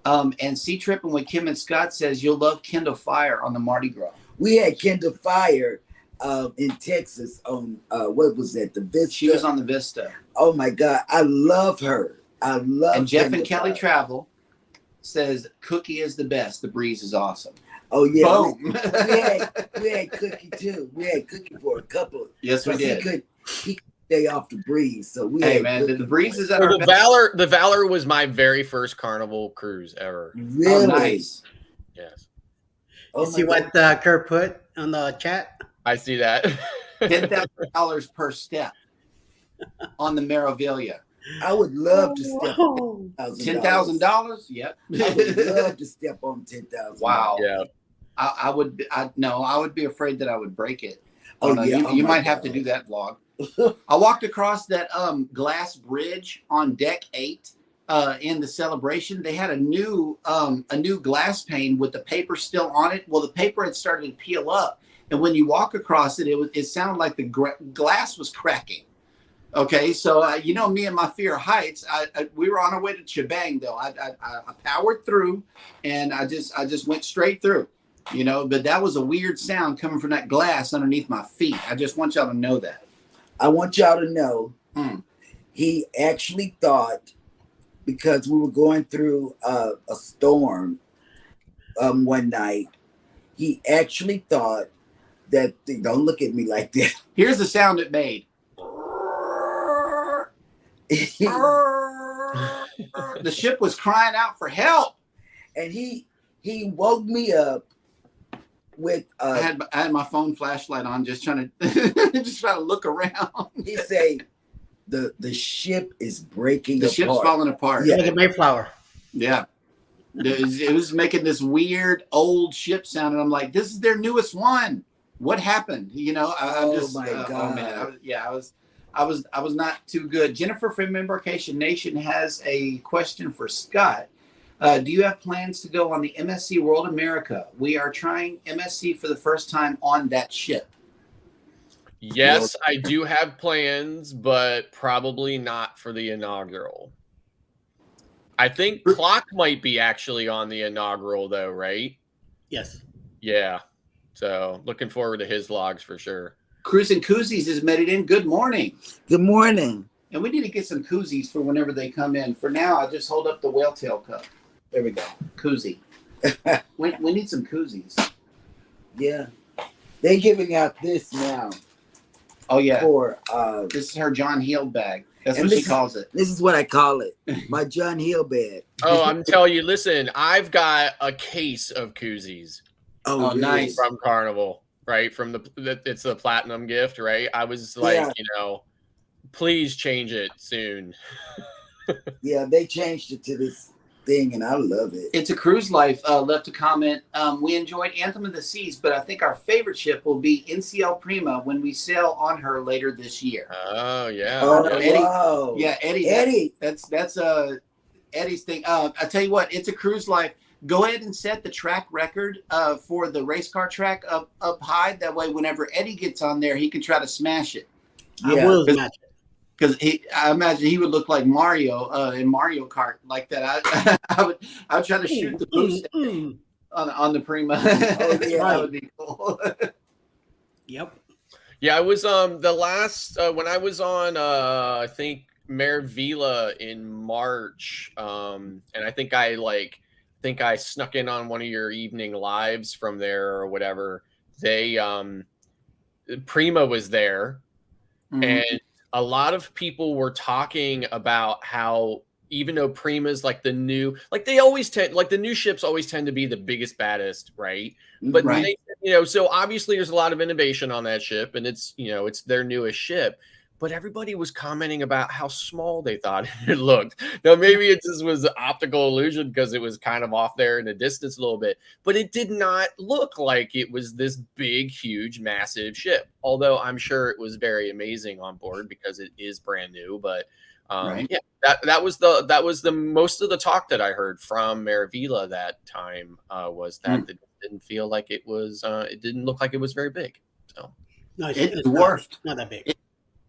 And Sea Tripping with Kim and Scott says you'll love Kendall Fire on the Mardi Gras. We had Kendall Fire in Texas on what was that? The Vista. She was on the Vista. Oh my God, I love her. I love. And Jeff and Kelly Travel says Cookie is the best. The Breeze is awesome. Oh yeah. Boom. We had Cookie too. We had Cookie for a couple. Yes, we did. He could stay off the Breeze. So we. Hey man, the Breeze is at our best. The Valor was my very first Carnival cruise ever. Really? Oh, nice. Yes. You see what Kurt put on the chat? I see that. $10,000 per step on the Meraviglia. I would love to step on $10,000. Yep. I would love to step on $10,000. Wow. Yeah. I would. I would be afraid that I would break it. Oh yeah. You might have to do that vlog. I walked across that glass bridge on deck 8 in the Celebration. They had a new glass pane with the paper still on it. Well, the paper had started to peel up. And when you walk across it, it sounded like the glass was cracking. Okay, so you know me and my fear of heights. We were on our way to Chebang though. I powered through, and I just went straight through. You know, but that was a weird sound coming from that glass underneath my feet. I just want y'all to know that. I want y'all to know Mm. he actually thought, because we were going through a storm one night, he actually thought that, don't look at me like that. Here's the sound it made. The ship was crying out for help. And he woke me up with I had my phone flashlight on, just trying to look around. he say the ship is breaking The apart. ship's falling apart. Yeah. Like a Mayflower. Yeah. It was making this weird old ship sound, and I'm like, this is their newest one. What happened? You know, I'm Oh just my Oh God. man, I was not too good. Jennifer from Embarkation Nation has a question for Scott. Do you have plans to go on the MSC World America? We are trying MSC for the first time on that ship. Yes, I do have plans, but probably not for the inaugural. I think Clock might be actually on the inaugural though, right? Yes. Yeah. So looking forward to his vlogs for sure. Cruising Koozies has made it in. Good morning. Good morning. And we need to get some koozies for whenever they come in. For now, I just hold up the whale tail cup. There we go. Koozie. we need some koozies. Yeah, they giving out this now Oh, yeah. for This is her John Heald bag. That's And what she this- calls it. this is what I call it, my John Hill bag. Oh, I'm telling you, listen, I've got a case of koozies Oh, really? nice. from Carnival, right? From it's the platinum gift, right? I was like, Yeah. you know, please change it soon. Yeah, they changed it to this thing, and I love it. It's a Cruise Life left a comment. We enjoyed Anthem of the Seas, but I think our favorite ship will be NCL Prima when we sail on her later this year. Oh yeah. Oh, no, yeah. Eddie- wow. Yeah, Eddie. Eddie. That's Eddie's thing. I tell you what, it's a Cruise Life. Go ahead and set the track record for the race car track up high. That way, whenever Eddie gets on there, he can try to smash it. I Yeah. will match it. Because I imagine he would look like Mario in Mario Kart like that. I would try to shoot the boost on the Prima. Oh, yeah. That would be cool. Yep. Yeah, I was the last when I was on I think Mare Vila in March, and I think I snuck in on one of your evening lives from there or whatever. They Prima was there, and a lot of people were talking about how even though Prima's like the new, like they always tend, like the new ships always tend to be the biggest, baddest, right? But Right. they, you know, so obviously there's a lot of innovation on that ship, and it's, you know, it's their newest ship. But everybody was commenting about how small they thought it looked. Now maybe it just was an optical illusion because it was kind of off there in the distance a little bit, but it did not look like it was this big, huge, massive ship. Although I'm sure it was very amazing on board because it is brand new. But Right. yeah, that was the most of the talk that I heard from Mare Vila that time was that it didn't feel like it was. It didn't look like it was very big. So No, It dwarfed. not that big.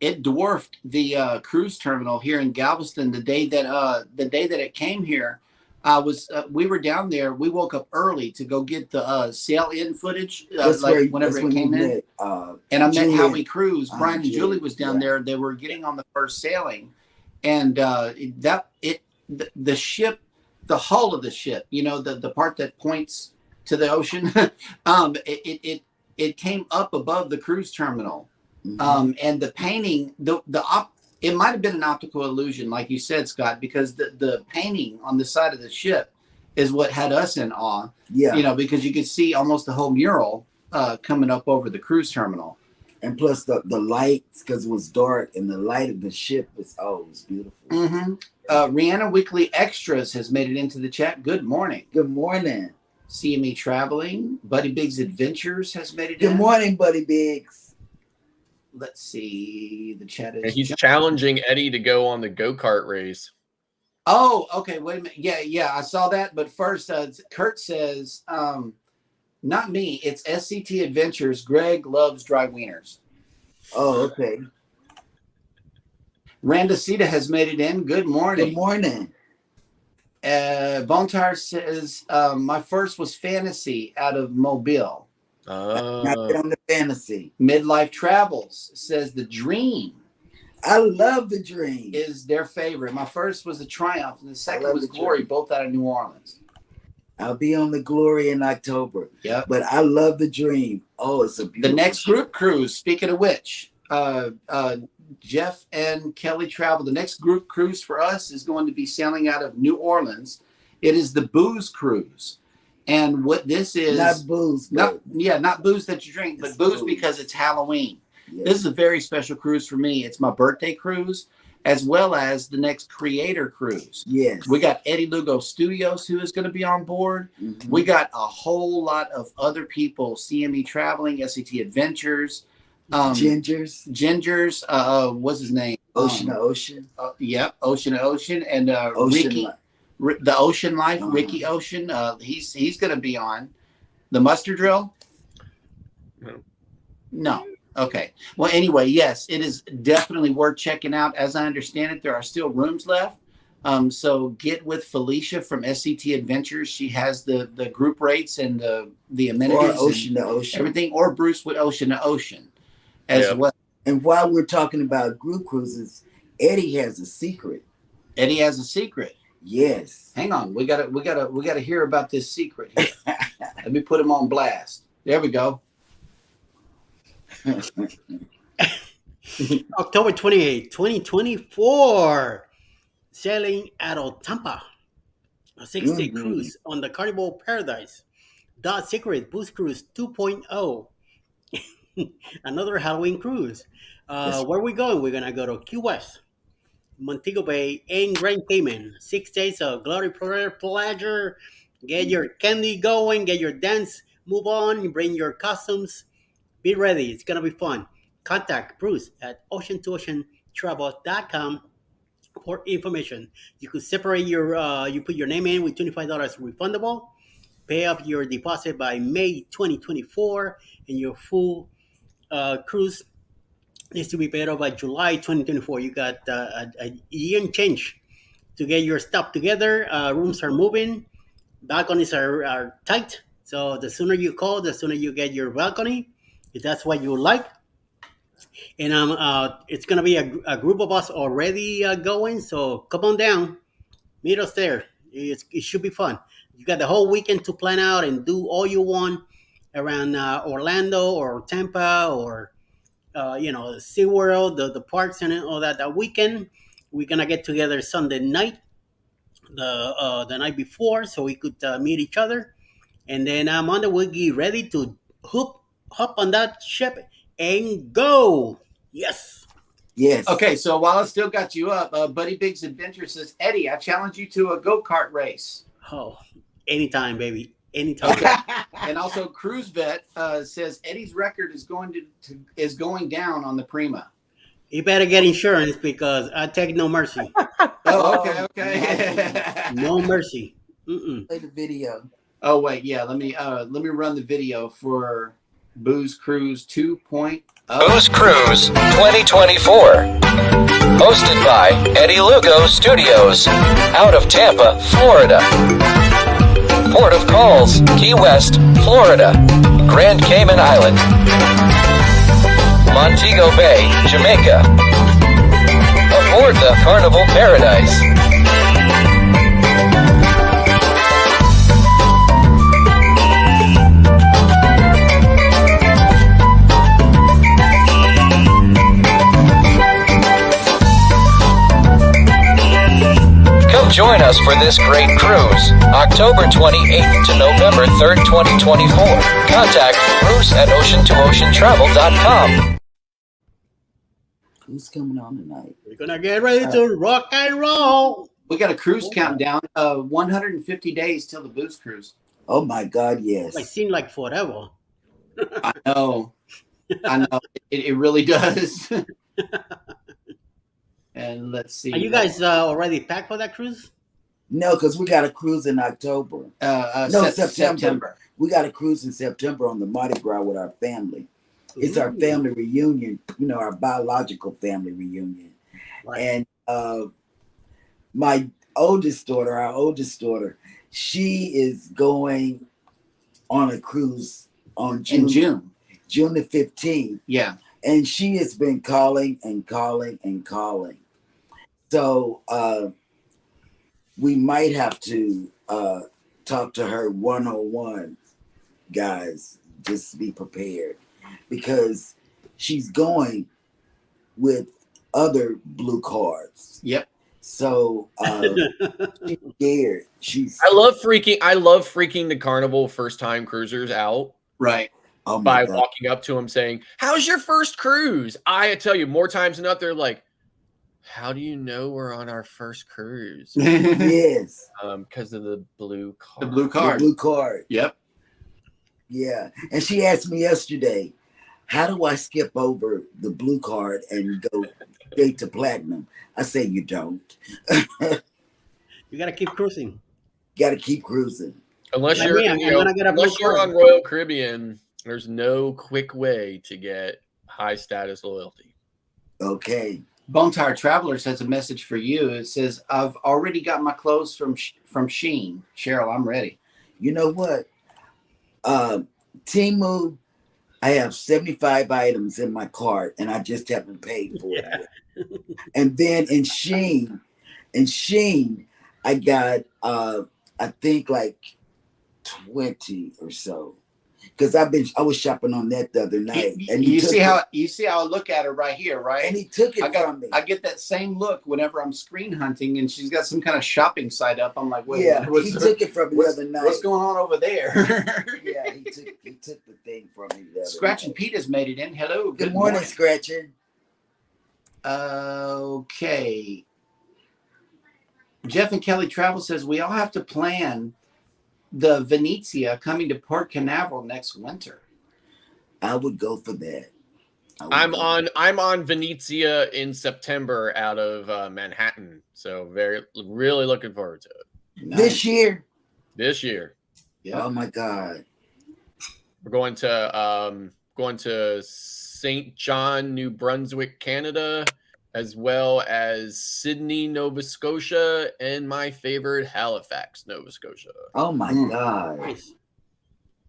It dwarfed the cruise terminal here in Galveston the day that it came here. We were down there. We woke up early to go get the sail in footage, whenever it came in. And I met Julie. Howie Cruz. Brian and Julie, Julie was down yeah. there. They were getting on the first sailing, and the ship, the hull of the ship, you know, the part that points to the ocean, it came up above the cruise terminal. And the painting, it might have been an optical illusion, like you said, Scott, because the painting on the side of the ship is what had us in awe. Yeah. You know, because you could see almost the whole mural coming up over the cruise terminal. And plus the lights, because it was dark, and the light of the ship was beautiful. Mm-hmm. Rihanna Weekly Extras has made it into the chat. Good morning. Good morning. CME Traveling. Buddy Biggs Adventures has made it Good in. morning, Buddy Biggs. Let's see. The chat is. and he's challenging Eddie to go on the go-kart race. Oh, okay. Wait a minute. Yeah, I saw that. But first, Kurt says, not me. It's SCT Adventures. Greg loves dry wieners. Oh, okay. Randacita has made it in. Good Good morning. morning. Bontar says, my first was Fantasy out of Mobile. Now get on the fantasy. Midlife Travels says The Dream I love the dream. is their favorite. My first was The Triumph, and the second love was The Glory, Dream. both out of New Orleans. I'll be on the Glory in October. Yep. But I love the dream. Oh, it's a The beautiful next ship. group cruise, speaking of which, Jeff and Kelly travel. The next group cruise for us is going to be sailing out of New Orleans. It is the Booze Cruise. And what this is, Not booze, but not booze that you drink, but It's booze booze. because it's Halloween. yeah. This is a very special cruise for me. It's my birthday cruise, as well as the next creator cruise. Yes. We got Eddie Lugo Studios, who is going to be on board. Mhm. We got a whole lot of other people, CME Traveling, SAT Adventures, Gingers, Gingers, what's his name? Ocean to Ocean, Yep, Ocean to Ocean, and Ocean. Ricky, the Ocean Life, Uh-huh. Ricky Ocean. He's going to be on the Muster Drill. No. Okay. Well, anyway, yes, it is definitely worth checking out. As I understand it, there are still rooms left. So get with Felicia from SCT Adventures. She has the group rates and the amenities, or Ocean to Ocean. everything, or Bruce with Ocean to Ocean as Yep. well. And while we're talking about group cruises, Eddie has a secret. Eddie has a secret. Yes. Hang on, we gotta hear about this secret here. Let me put him on blast. There we go. October 28, 2024. Sailing out of Tampa. A 6-day Mhm. cruise on the Carnival Paradise. Dot Secret Boost Cruise 2.0. Another Halloween cruise. Yes. Where are we going? We're going to go to Key West, Montego Bay, and Grand Cayman. 6 days of glory, pleasure. Get your candy going. Get your dance move on. Bring your costumes. Be ready. It's going to be fun. Contact Bruce at ocean2oceantravel.com for information. You could separate you put your name in with $25 refundable. Pay up your deposit by May 2024, and your full cruise needs to be paid off by July 2024. You got a year and change to get your stuff together. Rooms are moving. Balconies are tight. So the sooner you call, the sooner you get your balcony, if that's what you like. And it's going to be a group of us already going. So come on down. Meet us there. It should be fun. You got the whole weekend to plan out and do all you want around Orlando or Tampa or SeaWorld, the parks and all that. That weekend, we're gonna get together Sunday night, the night before, so we could meet each other, and then Monday we'll be ready to hop on that ship and go. Yes. Yes. Okay, so while I still got you up, Buddy Big's Adventure says, Eddie, I challenge you to a go-kart race. Oh, anytime, baby. Anytime. Okay. And also, Cruise Vet says Eddie's record is going down on the Prima. You better get insurance because I take no mercy. Oh, okay. No mercy. Mm-mm. Play the video. Oh wait, yeah. Let me run the video for Booze Cruise 2.0. Booze Cruise 2024. Hosted by Eddie Lugo Studios. Out of Tampa, Florida. Port of Calls, Key West, Florida. Grand Cayman Island. Montego Bay, Jamaica. Aboard the Carnival Paradise. Come join us for this great cruise, October 28th to November 3rd, 2024. Contact Bruce at ocean2oceantravel.com. Who's coming on tonight? We're gonna get ready to rock and roll. We got a cruise countdown. 150 days till the Booze Cruise. Oh my God, yes. It seemed like forever. I know. It really does. And let's see. Are you guys already packed for that cruise? No, because we got a cruise in October. No, September. We got a cruise in September on the Mardi Gras with our family. It's our family reunion, our biological family reunion. Right. And my oldest daughter, our oldest daughter, she is going on a cruise on In June. June the 15th. Yeah. And she has been calling and calling and calling. So we might have to talk to her one-on-one, guys. Just be prepared, because she's going with other blue cards. Yep. So she's scared. I love freaking the Carnival first time cruisers out Right. oh my by God. walking up to them saying, "How's your first cruise?" I tell you, more times than not, they're like, "How do you know we're on our first cruise?" Yes, Because of the blue card. The blue the card. blue card. Yep. Yeah, and she asked me yesterday, how do I skip over the blue card and go straight to platinum? I say you don't. You gotta keep cruising. Got to keep cruising. Unless Like you're, me, I'm gonna get a blue unless you're card. on Royal Caribbean, there's no quick way to get high status loyalty. Okay. Bone Tire Traveler says a message for you. It says, I've already got my clothes from Shein. Cheryl, I'm ready. You know what? Temu, I have 75 items in my cart and I just haven't paid for it yet. And then in Shein, I got I think like 20 or so. Because I was shopping on that the other night. And you see how I look at her right here, right? and he took it from me. I get that same look whenever I'm screen hunting and she's got some kind of shopping site up. I'm like, wait, Yeah, he took it from me the other night. What's going on over there? Yeah, he took the thing from me the other Scratch and night. Pete has made it in. Hello. Good morning, Scratching. Okay. Jeff and Kelly Travel says we all have to plan the Venezia coming to Port Canaveral next winter. I would go for that. I'm on Venezia in September out of Manhattan, so really looking forward to it This year. this year. Yeah. Oh my God. We're going to St. John, New Brunswick, Canada, as well as Sydney, Nova Scotia, and my favorite, Halifax, Nova Scotia. Oh my God. Nice.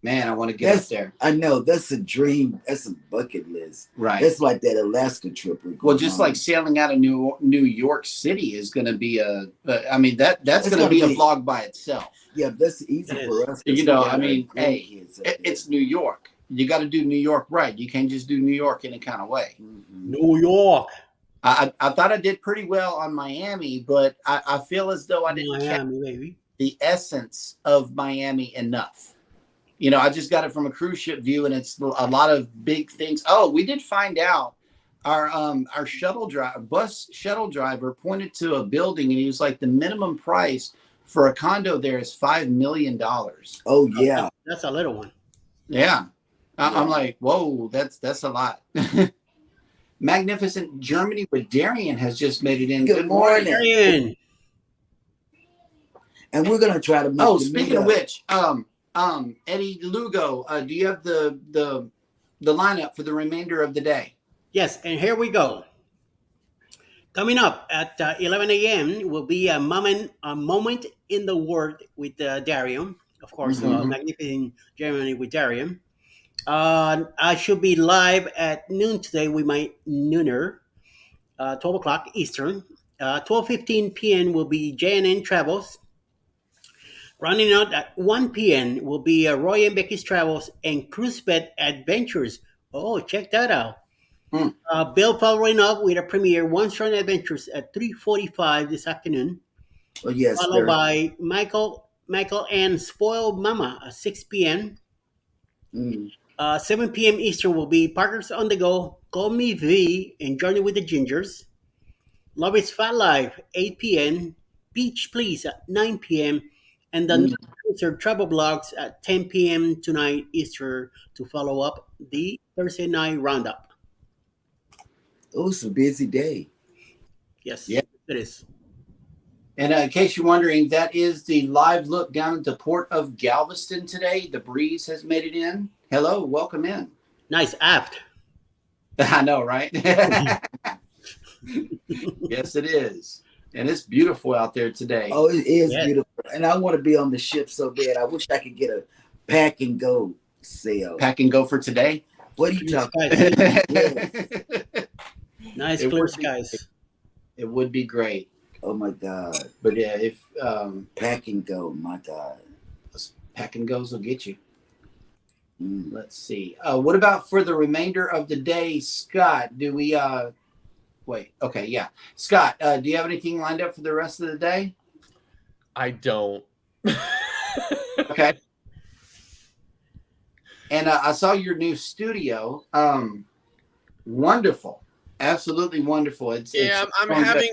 Man, I want to get up there. I know that's a dream. That's a bucket list. Right. That's like that Alaska trip. we're Well, going just on. like sailing out of New York City is going to be that's It's going to be a gonna be- vlog by itself. Yeah, that's easy It for is. us. 'cause You we know, got I our mean, hey, grandkids up there. It's New York. You got to do New York right. You can't just do New York any kind of way. Mhm. New York. I thought I did pretty well on Miami, but I feel as though I didn't catch Miami, baby. the essence of Miami enough. You know, I just got it from a cruise ship view, and it's a lot of big things. Oh, we did find out our bus shuttle driver pointed to a building, and he was like, the minimum price for a condo there is $5 million. Oh yeah. That's a little one. Yeah. Yeah. I'm like, whoa, that's a lot. Magnificent Germany with Darian has just made it in. Good morning. Darian. And we're gonna try to make Oh, the speaking of meetup. which, Eddie Lugo, do you have the lineup for the remainder of the day? Yes, and here we go. Coming up at 11 a.m. will be a moment in the Word with Darian. Of course, Mhm. Magnificent Germany with Darian. I should be live at noon today with my nooner, 12 o'clock Eastern. 12:15 p.m. will be JNN Travels. Running out at 1 p.m. will be Roy and Becky's Travels and CruiseBet Adventures. Oh, check that out. Hmm. Bill following up with a premiere One Strong Adventures at 3:45 this afternoon, Oh yes, followed sir. by Michael and Spoiled Mama at 6 p.m. Mm. 7 p.m. Eastern will be Parkers on the Go, Call Me V, and Journey with the Gingers. Love is Fat Life, 8 p.m. Beach Please at 9 p.m. And the Cruiser Travel Blogs at 10 p.m. tonight Eastern to follow up the Thursday night roundup. Oh, it's a busy day. Yes, Yeah. it is. And in case you're wondering, that is the live look down at the port of Galveston today. The breeze has made it in. Hello, welcome in. Nice aft. I know, right? Yes, it is. And it's beautiful out there today. Oh, it is Yes. beautiful. And I want to be on the ship so bad. I wish I could get a pack and go sale. Pack and go for today. What are you talking Skies. It Nice It clear would be- skies. would be great. Oh my God. But yeah, if Pack and go, my God. pack and goes will get you. Mm. Let's see. What about for the remainder of the day, Scott? Do we wait? Okay, yeah. Scott, do you have anything lined up for the rest of the day? I don't. Okay. And I saw your new studio. Wonderful, absolutely wonderful. Yeah, it's I'm going good.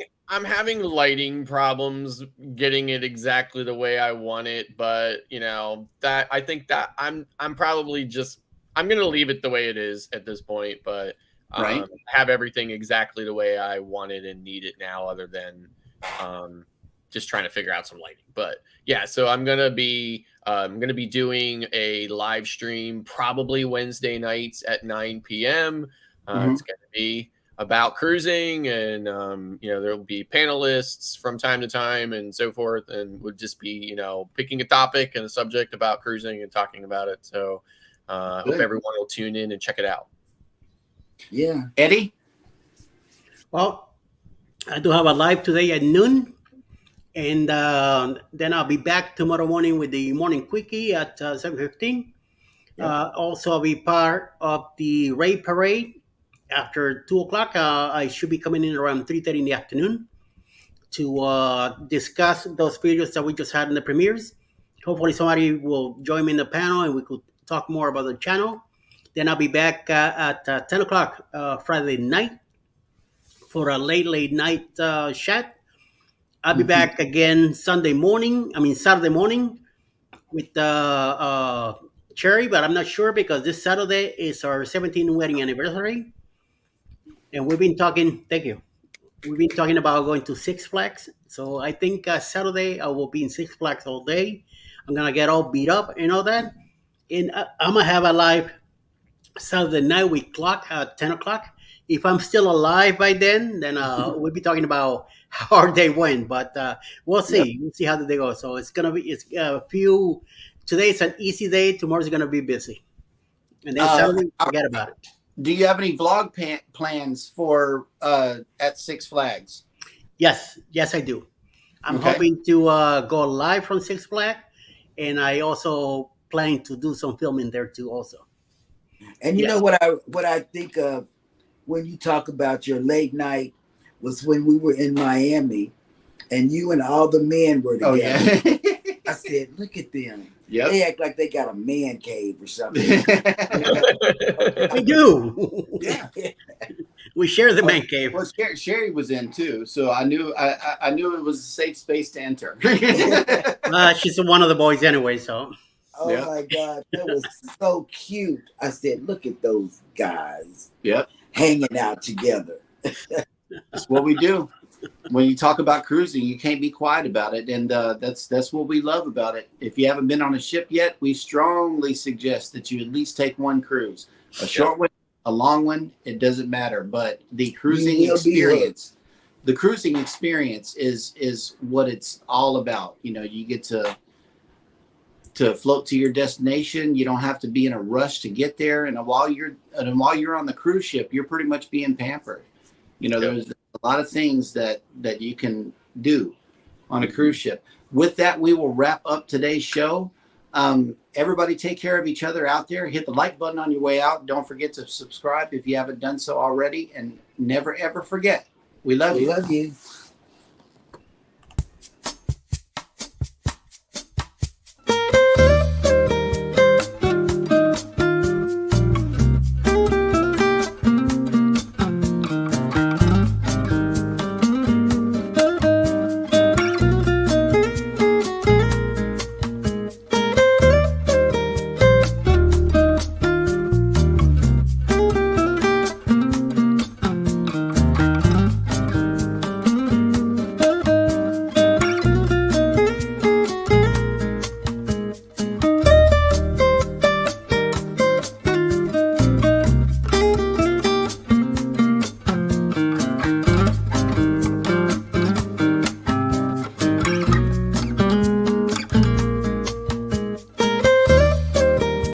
having lighting problems getting it exactly the way I want it, but that I think that I'm probably just I'm gonna leave it the way it is at this point, but Right. have everything exactly the way I want it and need it now, other than just trying to figure out some lighting. But yeah, so I'm gonna be doing a live stream probably Wednesday nights at 9 p.m. It's gonna be about cruising, and there will be panelists from time to time and so forth, and would just be picking a topic and a subject about cruising and talking about it. So I hope Good. everyone will tune in and check it out. Yeah. Eddie. Well, I do have a live today at noon. And then I'll be back tomorrow morning with the morning quickie at 7:15. Also, I'll be part of the raid parade after 2 o'clock. I should be coming in around 3:30 in the afternoon to discuss those videos that we just had in the premieres. Hopefully, somebody will join me in the panel and we could talk more about the channel. Then I'll be back at 10 o'clock Friday night for a late night chat. I'll be back again Saturday morning with Cherry, but I'm not sure because this Saturday is our 17th wedding anniversary. And we've been talking, thank you. We've been talking about going to Six Flags. So I think Saturday I will be in Six Flags all day. I'm going to get all beat up and all that. And I'm going to have a live Saturday night with clock at 10 o'clock. If I'm still alive by then we'll be talking about how our day went. But we'll see. Yep. We'll see how the day goes. So it's a few. Today's an easy day. Tomorrow's going to be busy. And then Saturday, forget about it. Do you have any vlog plans for at Six Flags? Yes, I do. I'm Okay. hoping to go live from Six Flags, and I also plan to do some filming there too. Also, And you Yes. know what I think of when you talk about your late night was when we were in Miami and you and all the men were Oh together. yeah. I said, look at them. Yep. They act like they got a man cave or something. we do. Yeah. We share the man cave. Well, Sherry was in too, so I knew it was a safe space to enter. She's one of the boys anyway, so Oh Yeah. my God. That was so cute. I said, look at those guys Yep, hanging out together. that's what we do. When you talk about cruising, you can't be quiet about it, and that's what we love about it. If you haven't been on a ship yet, we strongly suggest that you at least take one cruise, a short one, a long one. It doesn't matter, but the cruising You will be experience, the cruising experience is what it's all about. You get to float to your destination. You don't have to be in a rush to get there, and while you're on the cruise ship, you're pretty much being pampered. There's a lot of things that you can do on a cruise ship. With that, we will wrap up today's show. Everybody take care of each other out there. Hit the like button on your way out. Don't forget to subscribe if you haven't done so already. And never, ever forget, we love We you. love you.